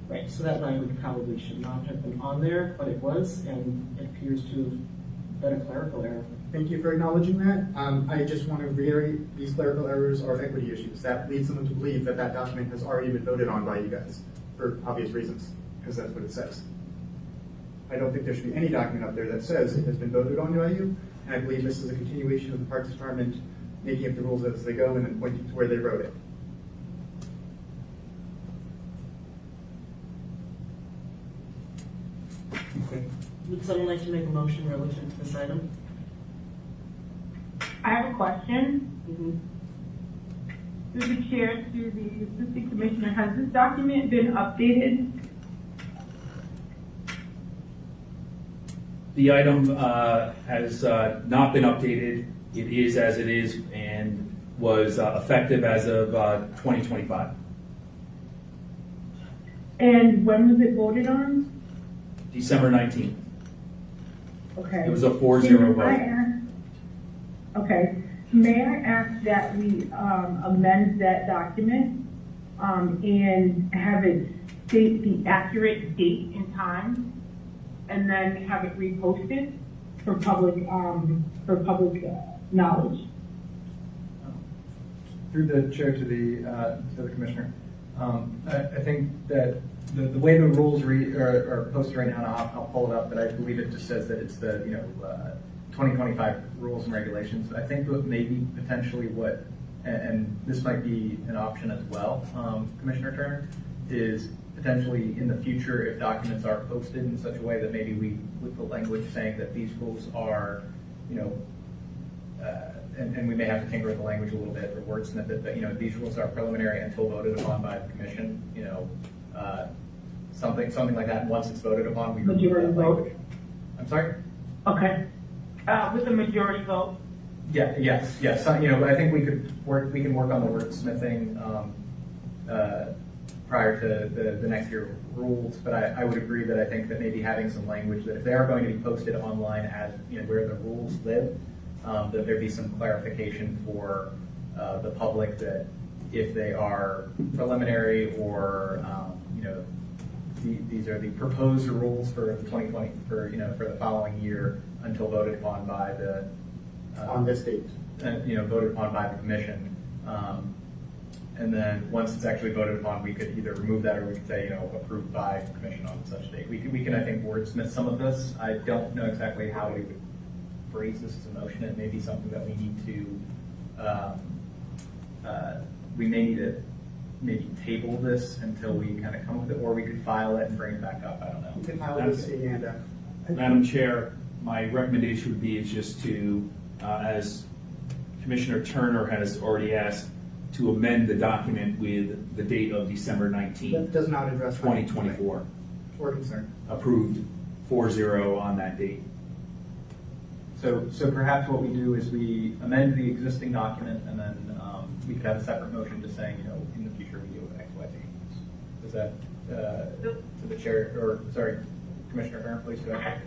Right, so that language probably should not have been on there, but it was, and it appears to have been a clerical error. Thank you for acknowledging that. I just want to reiterate, these clerical errors are equity issues. That leads someone to believe that that document has already been voted on by you guys, for obvious reasons, because that's what it says. I don't think there should be any document up there that says it has been voted on by you, and I believe this is a continuation of the Parks Department making up the rules as they go and then pointing to where they wrote it. Would someone like to make a motion relative to this item? I have a question. Mm-hmm. Through the chair, to the assistant commissioner, has this document been updated? The item has not been updated. It is as it is and was effective as of 2025. And when was it voted on? December 19th. Okay. It was a 4-0 vote. Okay. May I ask that we amend that document and have it state the accurate date and time, and then have it reposted for public knowledge? Through the chair to the commissioner, I think that the way the rules are posted right now, and I'll pull it up, but I believe it just says that it's the 2025 rules and regulations. I think that maybe potentially what, and this might be an option as well, Commissioner Turner, is potentially in the future if documents are posted in such a way that maybe we, with the language saying that these rules are, and we may have to tinker with the language a little bit or wordsmith it, but these rules are preliminary until voted upon by the commission. Something like that. And once it's voted upon, we Majority vote. I'm sorry. Okay. With a majority vote. Yeah. Yes. So, I think we can work on the wordsmithing prior to the next year rules. But I would agree that I think that maybe having some language that if they are going to be posted online as where the rules live, that there be some clarification for the public that if they are preliminary or these are the proposed rules for the 2020 for the following year until voted upon by the On this date. voted upon by the commission. And then once it's actually voted upon, we could either remove that or we could say, approved by the commission on such date. We can, I think, wordsmith some of this. I don't know exactly how we would phrase this as a motion. It may be something that we need to, we may need to maybe table this until we kind of come up with it, or we could file it and bring it back up. I don't know. You can file it with C and F. Madam Chair, my recommendation would be is just to, as Commissioner Turner has already asked, to amend the document with the date of December 19th, That does not address 2024. Or concern. Approved 4-0 on that date. So perhaps what we do is we amend the existing document, and then we could have a separate motion just saying, in the future we do X, Y, Z. Is that to the chair, or sorry, Commissioner Turner, please go ahead.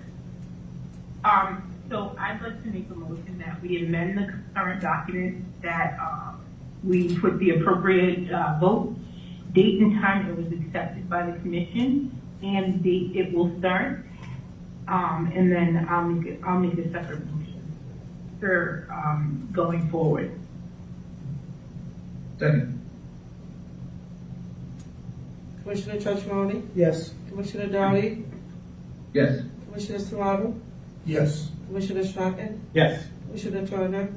So I'd like to make a motion that we amend the current document, that we put the appropriate vote, date and time it was accepted by the commission, and date it will start. And then I'll make a separate motion for going forward. Second. Commissioner Chachmoni, Yes. Commissioner Downey, Yes. Commissioner Serrato, Yes. Commissioner Stratton, Yes. Commissioner Turner,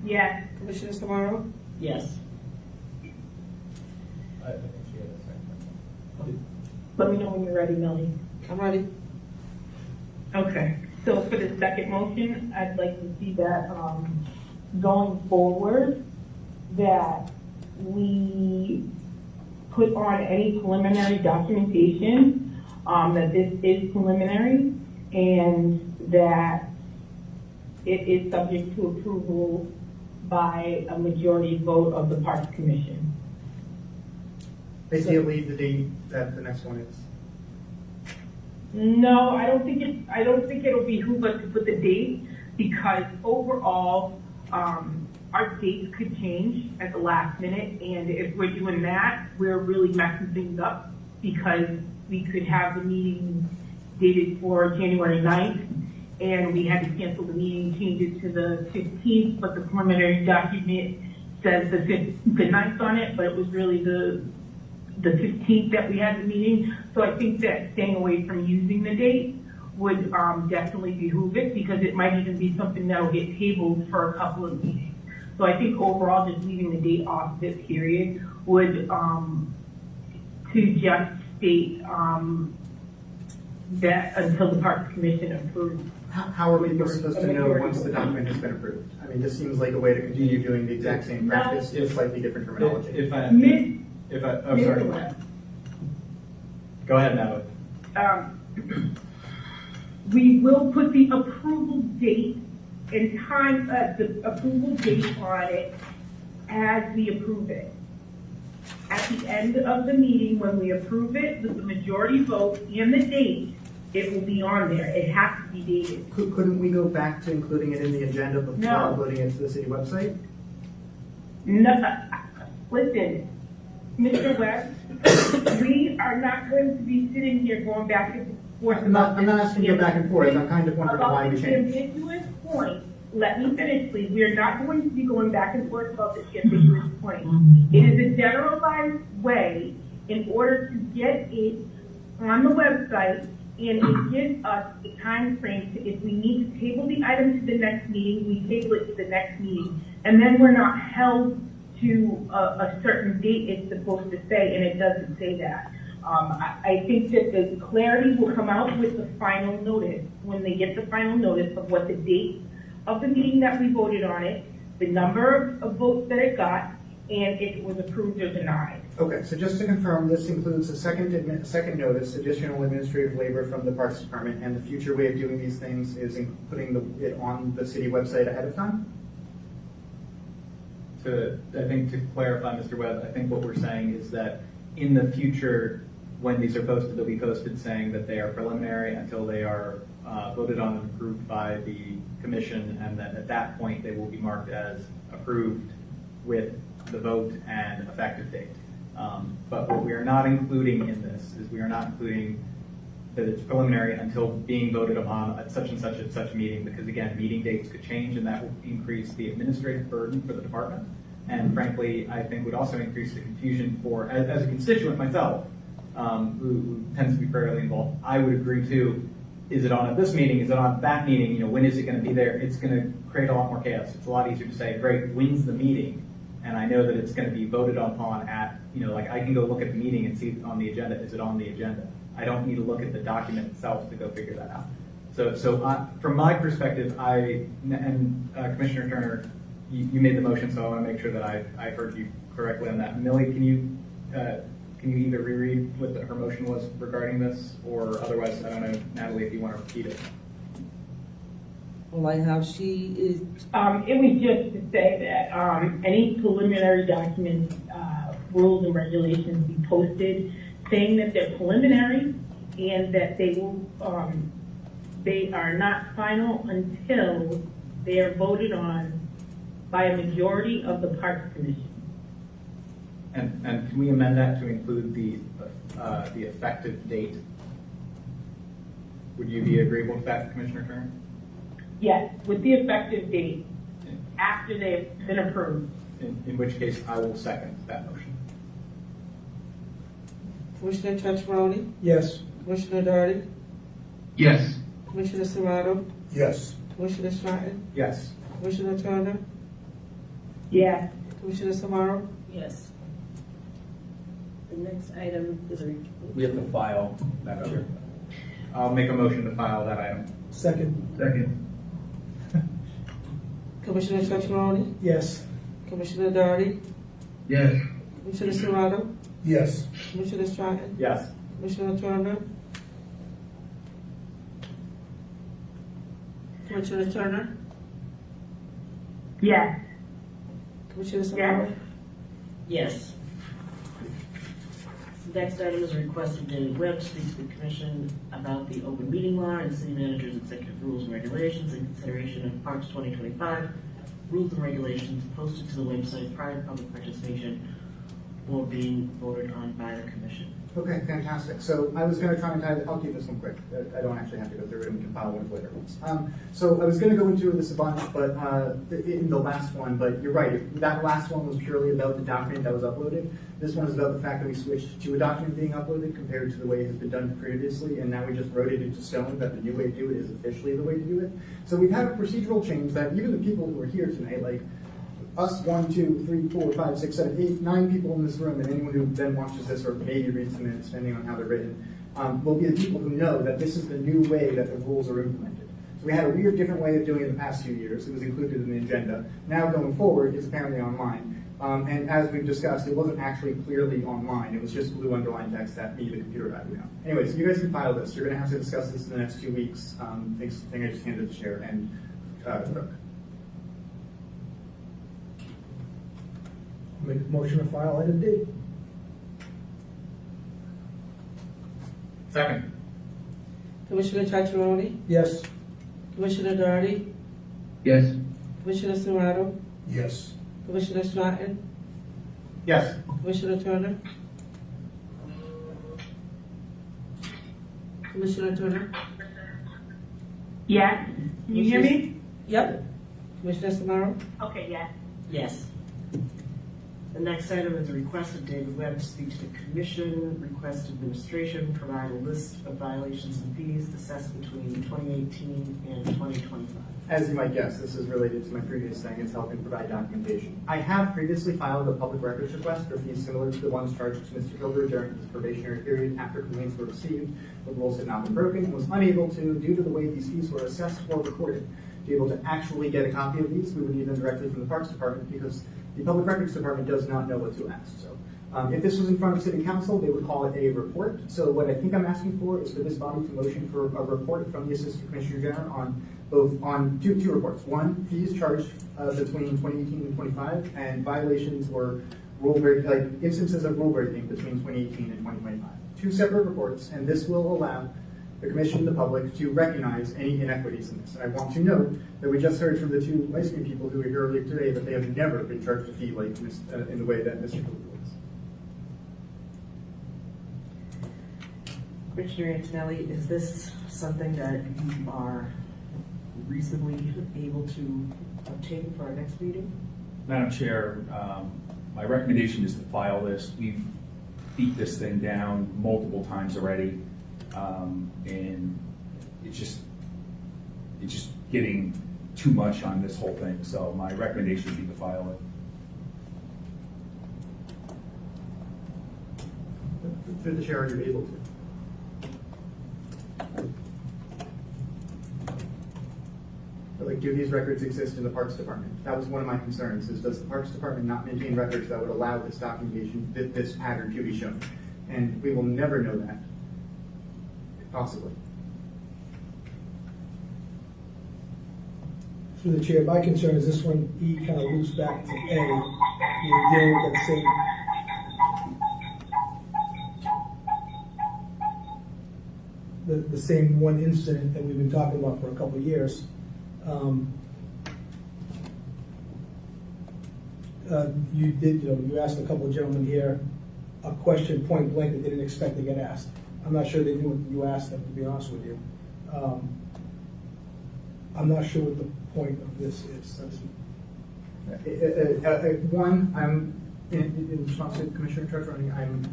Yes. Commissioner Samaro. Yes. I think she had a second. Let me know when you're ready, Melanie. I'm ready. Okay, so for the second motion, I'd like to see that, going forward, that we put on any preliminary documentation, that this is preliminary, and that it is subject to approval by a majority vote of the Parks Commission. Ideally, the date that the next one is. No, I don't think it'll behoove us to put the date, because overall, our dates could change at the last minute, and if we're doing that, we're really messing things up, because we could have the meeting dated for January 9th, and we had to cancel the meeting, change it to the 15th, but the preliminary document says the 9th on it, but it was really the 15th that we had the meeting. So I think that staying away from using the date would definitely behoove it, because it might even be something that will get tabled for a couple of meetings. So I think overall, just leaving the date off this period would, to just state that until the Parks Commission approves. How are people supposed to know once the document has been approved? I mean, this seems like a way to continue doing the exact same practice with slightly different terminology. Oh, sorry. Go ahead, Natalie. We will put the approval date and time, the approval date on it as we approve it. At the end of the meeting, when we approve it with the majority vote and the date, it will be on there. It has to be dated. Couldn't we go back to including it in the agenda before No. uploading it to the city website? No, listen, Mr. West, we are not going to be sitting here going back and forth. I'm not asking you to go back and forth. I'm kind of wondering why we changed. About the ambiguous point let me finish, please. We are not going to be going back and forth about this yet, to this point. It is a generalized way in order to get it on the website, and it gives us a time frame to, if we need to table the item to the next meeting, we table it to the next meeting. And then we're not held to a certain date it's supposed to say, and it doesn't say that. I think that the clarity will come out with the final notice, when they get the final notice of what the date of the meeting that we voted on it, the number of votes that it got, and if it was approved or denied. Okay, so just to confirm, this includes a second notice, additional administrative labor from the Parks Department, and the future way of doing these things is putting it on the city website ahead of time? I think to clarify, Mr. Webb, I think what we're saying is that in the future, when these are posted, they'll be posted saying that they are preliminary until they are voted on and approved by the commission, and then at that point, they will be marked as approved with the vote and effective date. But what we are not including in this is we are not including that it's preliminary until being voted upon at such and such meeting, because again, meeting dates could change, and that will increase the administrative burden for the department. And frankly, I think would also increase the confusion for, as a constituent myself, who tends to be fairly involved, I would agree too. Is it on at this meeting? Is it on that meeting? You know, when is it going to be there? It's going to create a lot more chaos. It's a lot easier to say, great, when's the meeting? And I know that it's going to be voted upon at, you know, like I can go look at the meeting and see it on the agenda. Is it on the agenda? I don't need to look at the document itself to go figure that out. So from my perspective, Commissioner Turner, you made the motion, so I want to make sure that I heard you correctly on that. Millie, can you either reread what her motion was regarding this, or otherwise, I don't know, Natalie, if you want to repeat it. Like how she is, It was just to say that any preliminary documents, rules and regulations be posted saying that they're preliminary and that they will, they are not final until they are voted on by a majority of the Parks Commission. And can we amend that to include the effective date? Would you be agreeable with that, Commissioner Turner? Yes, with the effective date after they've been approved. In which case, I will second that motion. Commissioner Chacharoni, Yes. Commissioner Darty, Yes. Commissioner Serrato, Yes. Commissioner Stratton, Yes. Commissioner Turner, Yes. Commissioner Samaro. Yes. The next item is a. We have to file, Madam Chair. I'll make a motion to file that item. Second. Commissioner Chacharoni, Yes. Commissioner Darty, Yes. Commissioner Serrato, Yes. Commissioner Stratton, Yes. Commissioner Turner, Commissioner Turner, Yes. Commissioner Samaro. Yes. The next item is a request from David Webb to speak to the commission about the open meeting law and city manager's executive rules and regulations in consideration of Parks 2025 rules and regulations posted to the website prior to public participation or being voted on by the commission. Okay, fantastic. So I was going to try and I'll keep this one quick. I don't actually have to go through it, and we can file one later. So I was going to go into this a bunch, but in the last one, but you're right. That last one was purely about the document that was uploaded. This one is about the fact that we switched to a document being uploaded compared to the way it has been done previously, and now we just wrote it into stone that the new way to do it is officially the way to do it. So we've had a procedural change that even the people who are here tonight, like us 1, 2, 3, 4, 5, 6, 7, 8, 9 people in this room, and anyone who then watches this or maybe reads the minutes, depending on how they're written, will be the people who know that this is the new way that the rules are implemented. So we had a weird different way of doing it in the past few years. It was included in the agenda. Now going forward, it's apparently online. And as we've discussed, it wasn't actually clearly online. It was just blue underlined text that me, the computer, had to know. Anyways, you guys can file this. You're going to have to discuss this in the next 2 weeks. Thing I just handed the chair and clerk. Make a motion to file item D. Second. Commissioner Chacharoni, Yes. Commissioner Darty, Yes. Commissioner Serrato, Yes. Commissioner Stratton, Yes. Commissioner Turner, Commissioner Turner. Yes. Can you hear me? Yep. Commissioner Samaro? Okay, yeah. Yes. The next item is a request of David Webb to speak to the commission, request administration provide a list of violations and fees assessed between 2018 and 2025. As you might guess, this is related to my previous thing, it's helping provide documentation. I have previously filed a public records request for fees similar to the ones charged to Mr. Gilbert during his probationary period after complaints were received. The rules had not been broken and was unable to, due to the way these fees were assessed or recorded, be able to actually get a copy of these. We would need them directly from the Parks Department because the Public Records Department does not know what to ask. So if this was in front of City Council, they would call it a report. So what I think I'm asking for is for this body to motion for a report from the Assistant Commissioner General on two reports. One, fees charged between 2018 and 25, and violations or rule break, like instances of rule breaking between 2018 and 2025. Two separate reports, and this will allow the commission and the public to recognize any inequities in this. And I want to note that we just heard from the two ice cream people who were here earlier today that they have never been charged a fee like this, in the way that Mr. Cooper was. Commissioner Antonelli, is this something that you are reasonably able to obtain for our next meeting? Madam Chair, my recommendation is to file this. We've beat this thing down multiple times already, and it's just getting too much on this whole thing. So my recommendation would be to file it. Through the chair, are you able to? But like, do these records exist in the Parks Department? That was one of my concerns, is does the Parks Department not maintain records that would allow this documentation, this pattern to be shown? And we will never know that, possibly. Through the chair, my concern is this one, E kind of loops back to A. You're dealing with that same, the same one incident that we've been talking about for a couple of years. You asked a couple of gentlemen here a question point blank that they didn't expect to get asked. I'm not sure they knew what you asked them, to be honest with you. I'm not sure what the point of this is. One, I'm, in response to Commissioner Trudgeon, I'm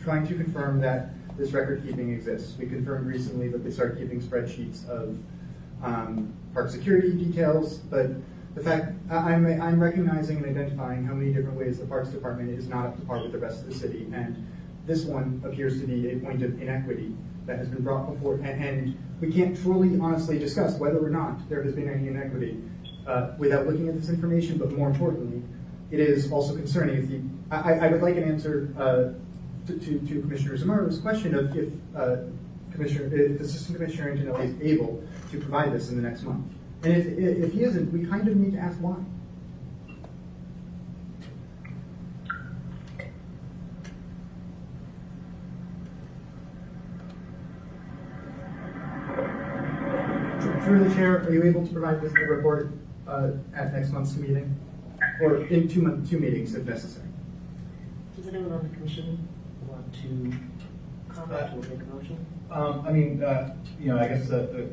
trying to confirm that this record keeping exists. We confirmed recently that they started keeping spreadsheets of park security details, but the fact, I'm recognizing and identifying how many different ways the Parks Department is not up to par with the rest of the city, and this one appears to be a point of inequity that has been brought before, and we can't truly honestly discuss whether or not there has been any inequity without looking at this information, but more importantly, it is also concerning. I would like an answer to Commissioner Zamaro's question of if Assistant Commissioner Antonelli is able to provide this in the next month. And if he isn't, we kind of need to ask why. Through the chair, are you able to provide this report at next month's meeting? Or in two meetings if necessary? Does anyone on the commission want to comment or make a motion? I guess the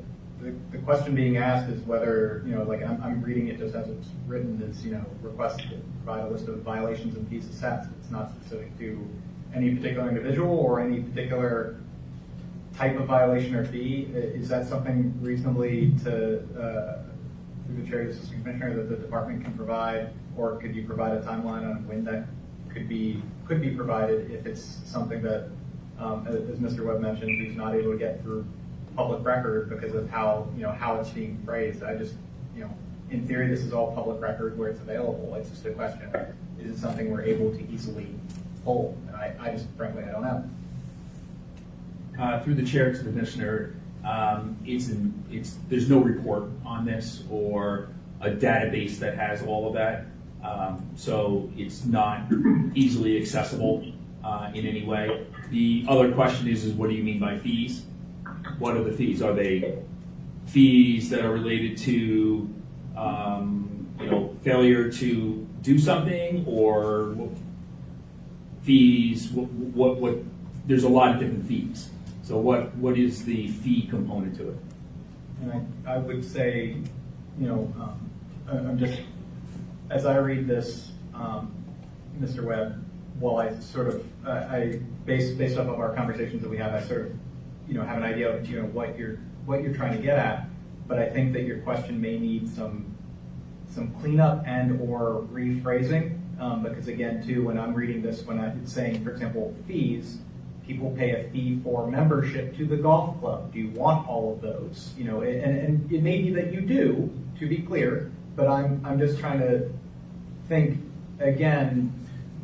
question being asked is whether, like I'm reading it just as it's written, is, request to provide a list of violations and fees assessed. It's not specific to any particular individual or any particular type of violation or fee. Is that something reasonably through the chair of the Assistant Commissioner that the department can provide, or could you provide a timeline on when that could be provided if it's something that, as Mr. Webb mentioned, he's not able to get through public record because of how it's being phrased? I just, in theory, this is all public record where it's available. It's just a question: is it something we're able to easily pull? And I just, frankly, I don't know. Through the chair to the commissioner, there's no report on this or a database that has all of that, so it's not easily accessible in any way. The other question is what do you mean by fees? What are the fees? Are they fees that are related to failure to do something, or fees? What? There's a lot of different fees. So what is the fee component to it? And I would say, I'm just, as I read this, Mr. Webb, while I sort of, based off of our conversations that we have, I sort of, have an idea of, what you're trying to get at, but I think that your question may need some cleanup and or rephrasing, because again, too, when I'm reading this, when it's saying, for example, fees, people pay a fee for membership to the golf club. Do you want all of those? And it may be that you do, to be clear, but I'm just trying to think, again,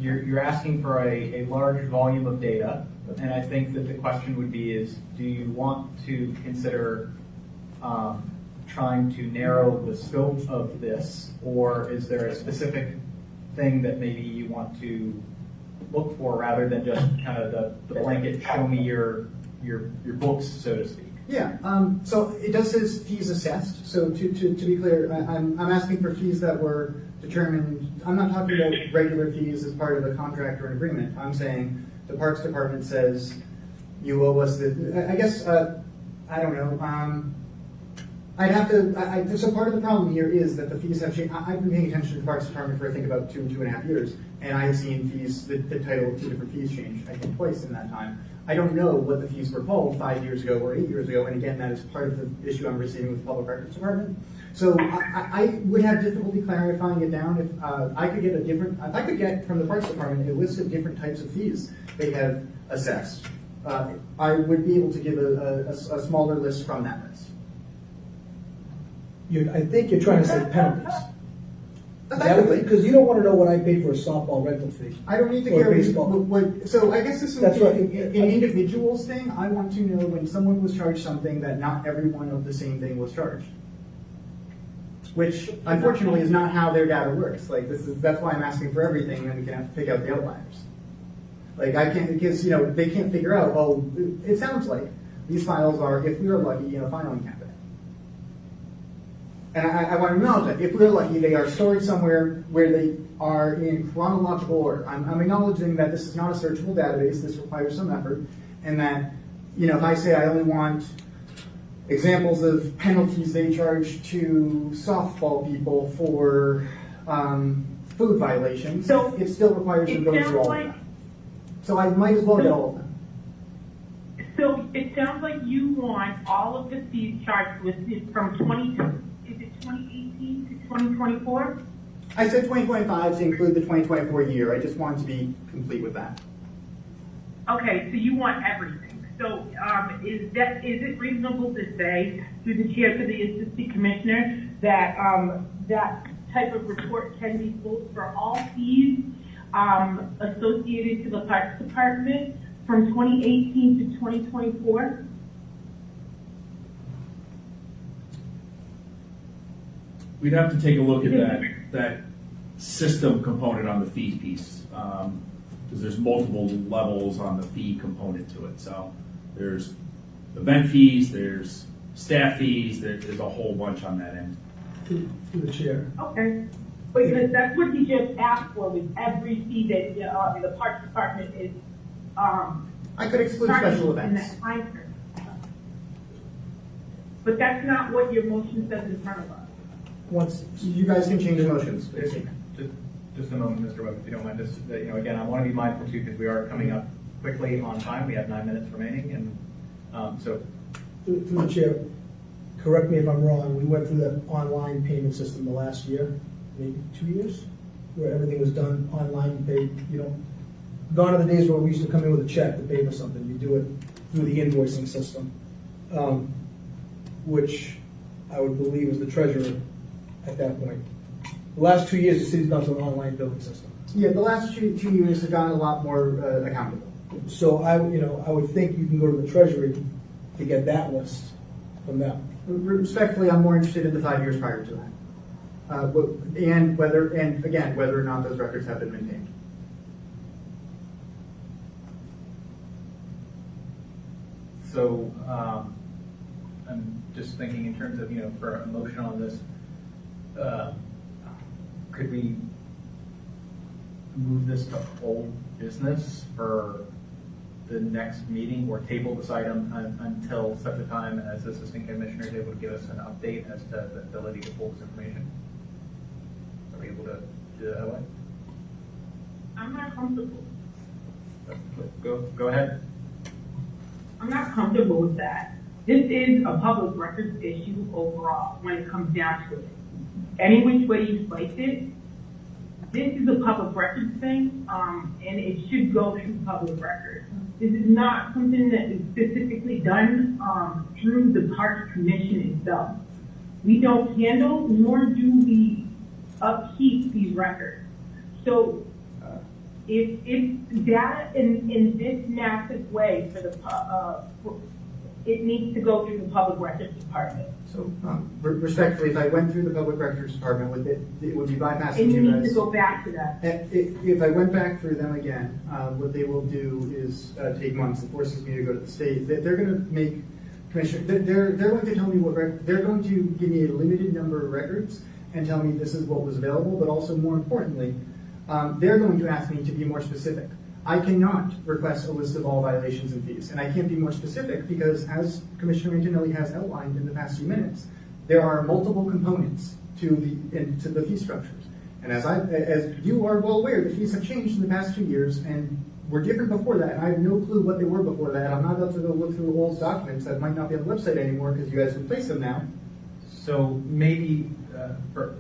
you're asking for a large volume of data, and I think that the question would be is, do you want to consider trying to narrow the scope of this, or is there a specific thing that maybe you want to look for rather than just kind of the blanket, show me your books, so to speak? Yeah, so it does say fees assessed. So to be clear, I'm asking for fees that were determined. I'm not talking about regular fees as part of a contract or an agreement. I'm saying the Parks Department says you owe us the. I guess I don't know. I'd have to. So part of the problem here is that the fees have changed. I've been paying attention to the Parks Department for I think about 2.5 years, and I have seen fees. The title of 2 different fees change. I think twice in that time. I don't know what the fees were called 5 years ago or 8 years ago, and again, that is part of the issue I'm receiving with the Public Records Department. So I would have difficulty clarifying it down if I could get if I could get from the Parks Department a list of different types of fees they have assessed. I would be able to give a smaller list from that list. I think you're trying to say penalties. Effectively. Because you don't want to know what I paid for a softball rental fee. I don't need to Or care baseball. so I guess this would That's be right. an individual's thing. I want to know when someone was charged something that not everyone of the same thing was charged. Which unfortunately is not how their data works. Like that's why I'm asking for everything, and then we can have to pick out the outliers. Like I can't, because they can't figure out, oh, it sounds like these files are, if we are lucky, in a filing cabinet. And I want to acknowledge that if we're lucky, they are stored somewhere where they are in chronological order. I'm acknowledging that this is not a searchable database. This requires some effort, and that if I say I only want examples of penalties they charge to softball people for food violations, So, it still requires them to go through all of them. So I might as well get all of them. So it sounds like you want all of the fees charged listed from 2018 to 2024? I said 2025 to include the 2024 year. I just wanted to be complete with that. Okay, so you want everything. So is it reasonable to say, through the chair to the assistant commissioner, that that type of report can be pulled for all fees associated to the Parks Department from 2018 to 2024? We'd have to take a look at that system component on the fee piece, because there's multiple levels on the fee component to it. So there's event fees, there's staff fees, there's a whole bunch on that end. Through the chair. Okay. Because that's what you just asked for with every fee that the Parks Department is I could exclude special in events. that time frame. But that's not what your motion says in front of us. Once you guys can change the motions. Just a moment, Mr. Webb, if you don't mind. Just again, I want to be mindful too, because we are coming up quickly on time. We have 9 minutes remaining, and so. Through the chair, correct me if I'm wrong, we went through that online payment system the last year, maybe 2 years, where everything was done online, gone are the days where we used to come in with a check to pay for something. You do it through the invoicing system, which I would believe is the treasurer at that point. The last 2 years, the city's gone to an online billing system. Yeah, the last 2 years have gotten a lot more accountable. So I would think you can go to the treasury to get that list from them. Respectfully, I'm more interested in the 5 years prior to that, and whether or not those records have been maintained. So I'm just thinking in terms of, for a motion on this, could we move this to old business for the next meeting, or table this item until such a time as the Assistant Commissioner is able to give us an update as to the ability to pull this information? Are we able to do that that way? I'm not comfortable. Go ahead. I'm not comfortable with that. This is a public records issue overall when it comes down to it. Any which way you slice it, this is a public records thing, and it should go through public records. This is not something that is specifically done through the Parks Commission itself. We don't handle nor do we upkeep these records. So if data in this massive way for the it needs to go through the Public Records Department. So, respectfully, if I went through the Public Records Department, it would be bypassing And you you need guys. to go back to that. If I went back through them again, what they will do is take months. It forces me to go to the state. They're going to make commissioner. They're going to tell me they're going to give me a limited number of records and tell me this is what was available. But also, more importantly, they're going to ask me to be more specific. I cannot request a list of all violations and fees, and I can't be more specific because, as Commissioner Antonelli has outlined in the past few minutes, there are multiple components to the fee structures. And as you are well aware, the fees have changed in the past 2 years and were different before that. And I have no clue what they were before that. I'm not about to go look through old documents that might not be on the website anymore because you guys replaced them now. So maybe,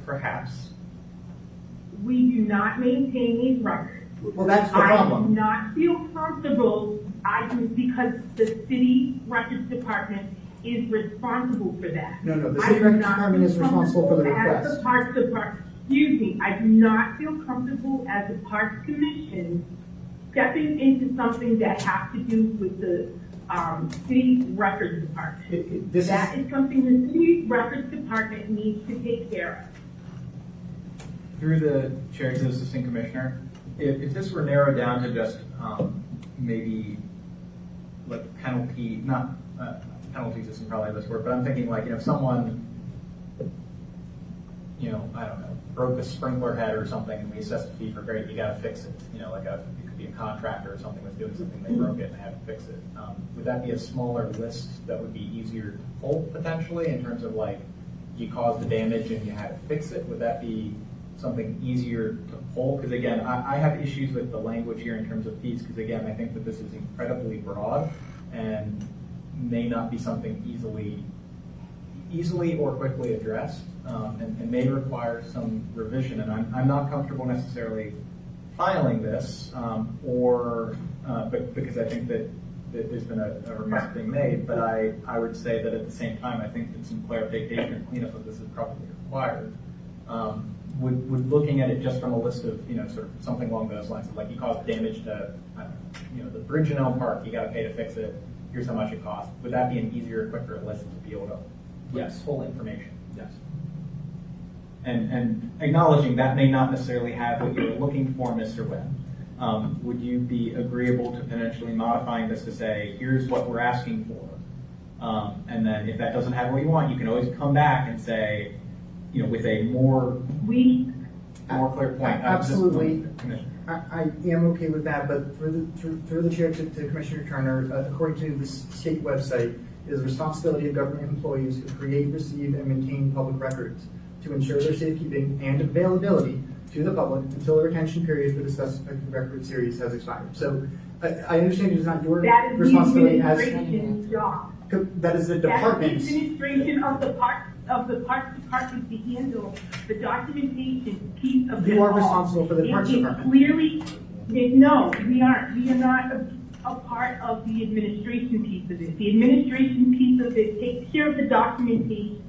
perhaps. We do not maintain these records. Well, that's the I do problem. not feel comfortable, because the city records department is responsible for that. No, the I city do records not department feel is responsible for the comfortable as request. the Parks Department, excuse me, I do not feel comfortable as the Parks Commission stepping into something that has to do with the city records department. That is something the city records department needs to take care of. Through the chair to the assistant commissioner, if this were narrowed down to just maybe like penalties isn't probably the best word, but I'm thinking like, if someone, I don't know, broke a sprinkler head or something and we assessed a fee for great, you gotta fix it. It could be a contractor or something was doing something, they broke it and had to fix it. Would that be a smaller list that would be easier to pull potentially in terms of like, you caused the damage and you had to fix it? Would that be something easier to pull? Because again, I have issues with the language here in terms of fees, because again, I think that this is incredibly broad and may not be something easily or quickly addressed, and may require some revision. And I'm not comfortable necessarily filing this, but because I think that there's been a request being made, but I would say that at the same time, I think that some clarification and cleanup of this is probably required. Would looking at it just from a list of, sort of something along those lines of like, you caused damage to, the bridge in Elm Park, you gotta pay to fix it, here's how much it costs. Would that be an easier, quicker list to be able to Yes. pull information? Yes. And acknowledging that may not necessarily have what you're looking for, Mr. Webb, would you be agreeable to potentially modifying this to say, here's what we're asking for? And then if that doesn't have what you want, you can always come back and say, with a more clear point. Absolutely. I am okay with that, but through the chair to Commissioner Turner, according to the state website, it is the responsibility of government employees who create, receive, and maintain public records to ensure their safekeeping and availability to the public until the retention period for the specified record series has expired. So I understand it is not your That is the responsibility as administration's job. that is the That department's. is the administration of the Parks Department to handle the documentation piece of it. You are all. responsible for the Parks It Department. Clearly, no, we aren't. We are not a part of the administration piece of it. The administration piece of it takes care of the documentation.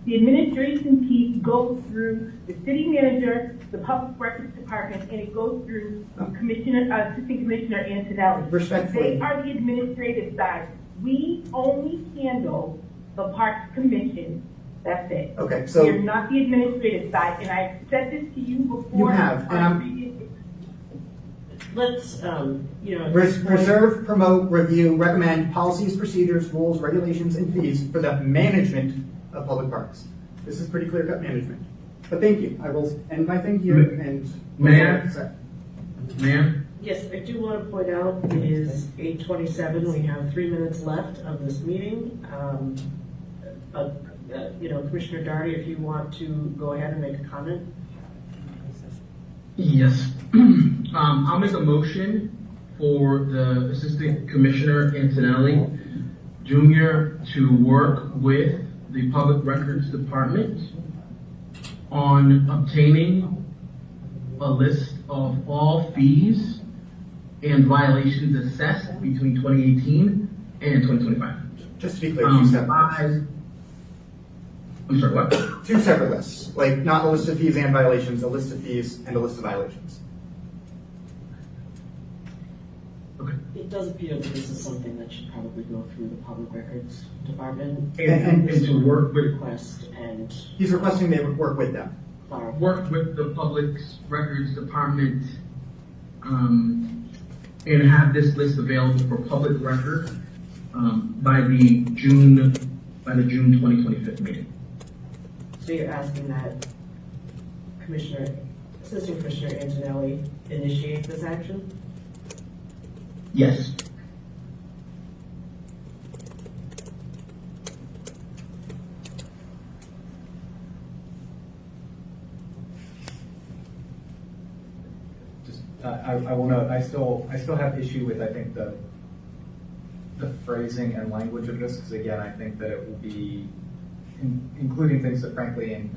The administration piece goes through the city manager, the public records department, and it goes through Assistant Commissioner Antonelli. Respectfully. They are the administrative side. We only handle the Parks Commission. That's it. Okay, so- We are not the administrative side, and I've said this to you before. You have, and I'm- Let's, Preserve, promote, review, recommend policies, procedures, rules, regulations, and fees for the management of public parks. This is pretty clear-cut management. But thank you. I will end my thing here and. Ma'am? Ma'am? Yes, I do want to point out, it is 8:27, we have 3 minutes left of this meeting. Commissioner Daugherty, if you want to go ahead and make a comment. Yes. I'll make a motion for the Assistant Commissioner Antonelli Jr. to work with the Public Records Department on obtaining a list of all fees and violations assessed between 2018 and 2025. Just to be clear, two separate lists. I'm sorry, what? Two separate lists, like not a list of fees and violations, a list of fees and a list of violations. It does appear that this is something that should probably go through the Public Records Department. And to work with, Request and He's requesting they would work with them. clarify. work with the Public Records Department, and have this list available for public record, by the June 2025 meeting. So you're asking that Assistant Commissioner Antonelli initiate this action? Yes. Just, I will note, I still have issue with, I think, the phrasing and language of this, because again, I think that it will be including things that frankly, and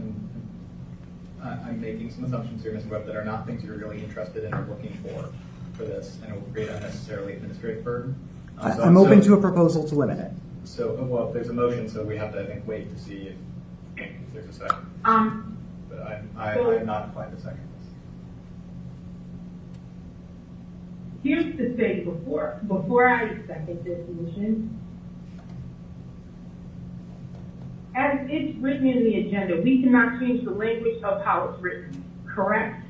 I'm making some assumptions here, Ms. Webb, that are not things you're really interested in or looking for this, and it will create unnecessarily administrative burden. I'm open to a proposal to limit it. So, well, if there's a motion, so we have to, I think, wait to see if there's a second. But I'm not inclined to second this. Here's the thing, before I second this motion, as it's written in the agenda, we cannot change the language of how it's written, correct?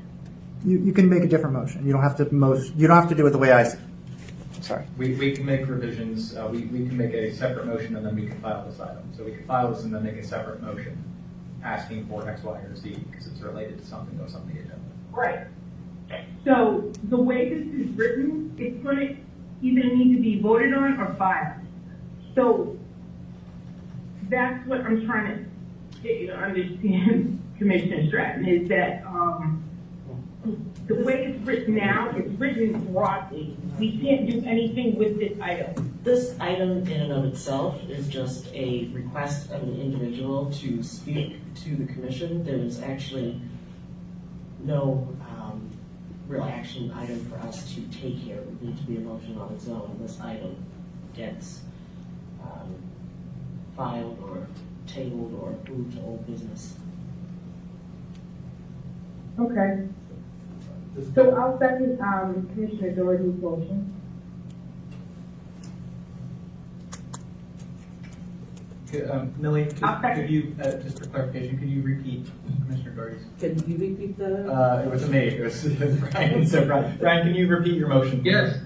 You can make a different motion. You don't have to you don't have to do it the way I said. Sorry. We can make revisions, we can make a separate motion and then we can file this item. So we can file this and then make a separate motion asking for X, Y, or Z because it's related to something that was on the agenda. Right. So the way this is written, it's gonna either need to be voted on or filed. So that's what I'm trying to get you to understand, Commissioner Stratton, is that, the way it's written now, it's written broadly. We can't do anything with this item. This item in and of itself is just a request of an individual to speak to the commission. There is actually no real action item for us to take here. It would need to be a motion on its own. This item gets filed or tabled or moved to old business. Okay. So I'll second, Commissioner Doherty's motion. Millie, I'll second. could you, just for clarification, could you repeat Commissioner Doherty's? Can you repeat that? It was me, it was Brian, so Brian, can you repeat your motion? Yes.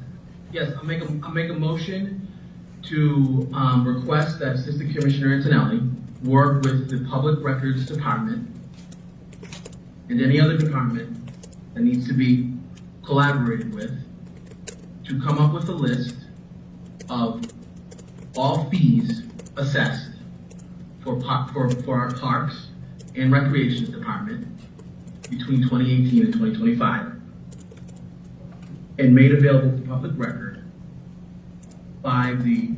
I'll make a motion to request that Assistant Commissioner Antonelli work with the Public Records Department and any other department that needs to be collaborated with to come up with a list of all fees assessed for our parks and recreation department between 2018 and 2025 and made available for public record by I'm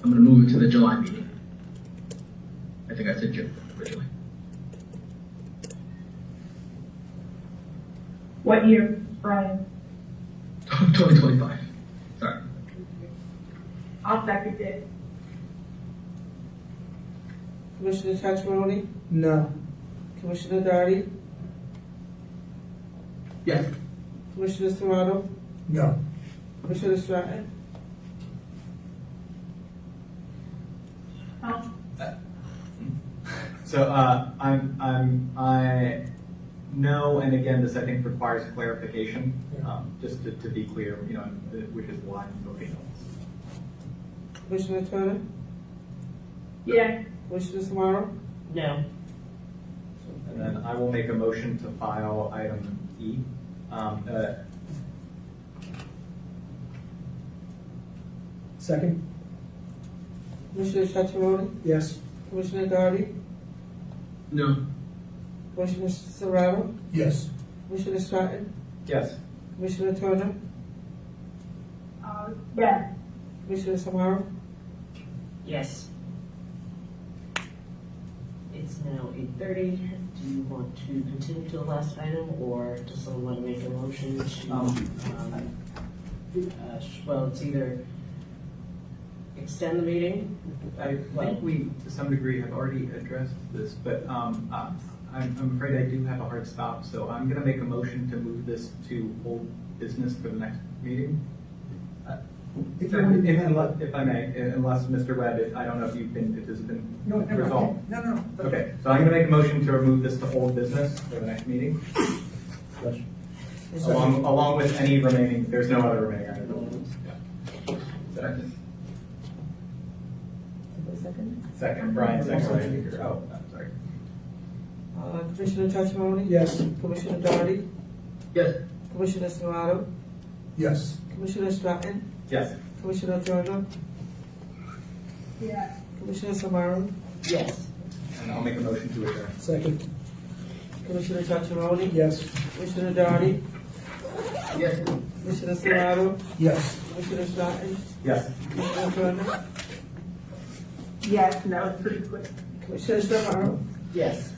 going to move it to the July meeting. I think I said June originally. What year, Brian? 2025. Sorry. I'll second it. Commissioner Tachmaroni? No. Commissioner Darty? Yes. Commissioner Serrano? No. Commissioner Stratton? So, I know, and again, this I think requires clarification, just to be clear, which is why I'm voting on this. Commissioner Turner? Yeah. Commissioner Serrano? No. And then I will make a motion to file item E. Second? Commissioner Tachmaroni? Yes. Commissioner Darty? No. Commissioner Serrano, Yes. Commissioner Stratton, Yes. Commissioner Turner, Yes. Commissioner Samaro. Yes. It's now 8:30. Do you want to continue to the last item, or does someone want to make a motion to, well, it's either extend the meeting? I think we, to some degree, have already addressed this, but I'm afraid I do have a hard stop, so I'm going to make a motion to move this to old business for the next meeting. If I may, unless Mr. Webb, I don't know if this has been resolved. No. Okay, so I'm going to make a motion to remove this to old business for the next meeting, along with any remaining, there's no other remaining items. Second, Brian, second. Oh, I'm sorry. Commissioner Tachiboni? Yes. Commissioner Doherty, Yes. Commissioner Serrano, Yes. Commissioner Stratton, Yes. Commissioner Turner, Yes. Commissioner Samaro, Yes. And I'll make a motion to adjourn. Second. Commissioner Tachiboni, Yes. Commissioner Doherty, Yes. Commissioner Serrano, Yes. Commissioner Stratton, Yes. Commissioner Turner, Yes, and that was pretty quick. Commissioner Samaro, Yes.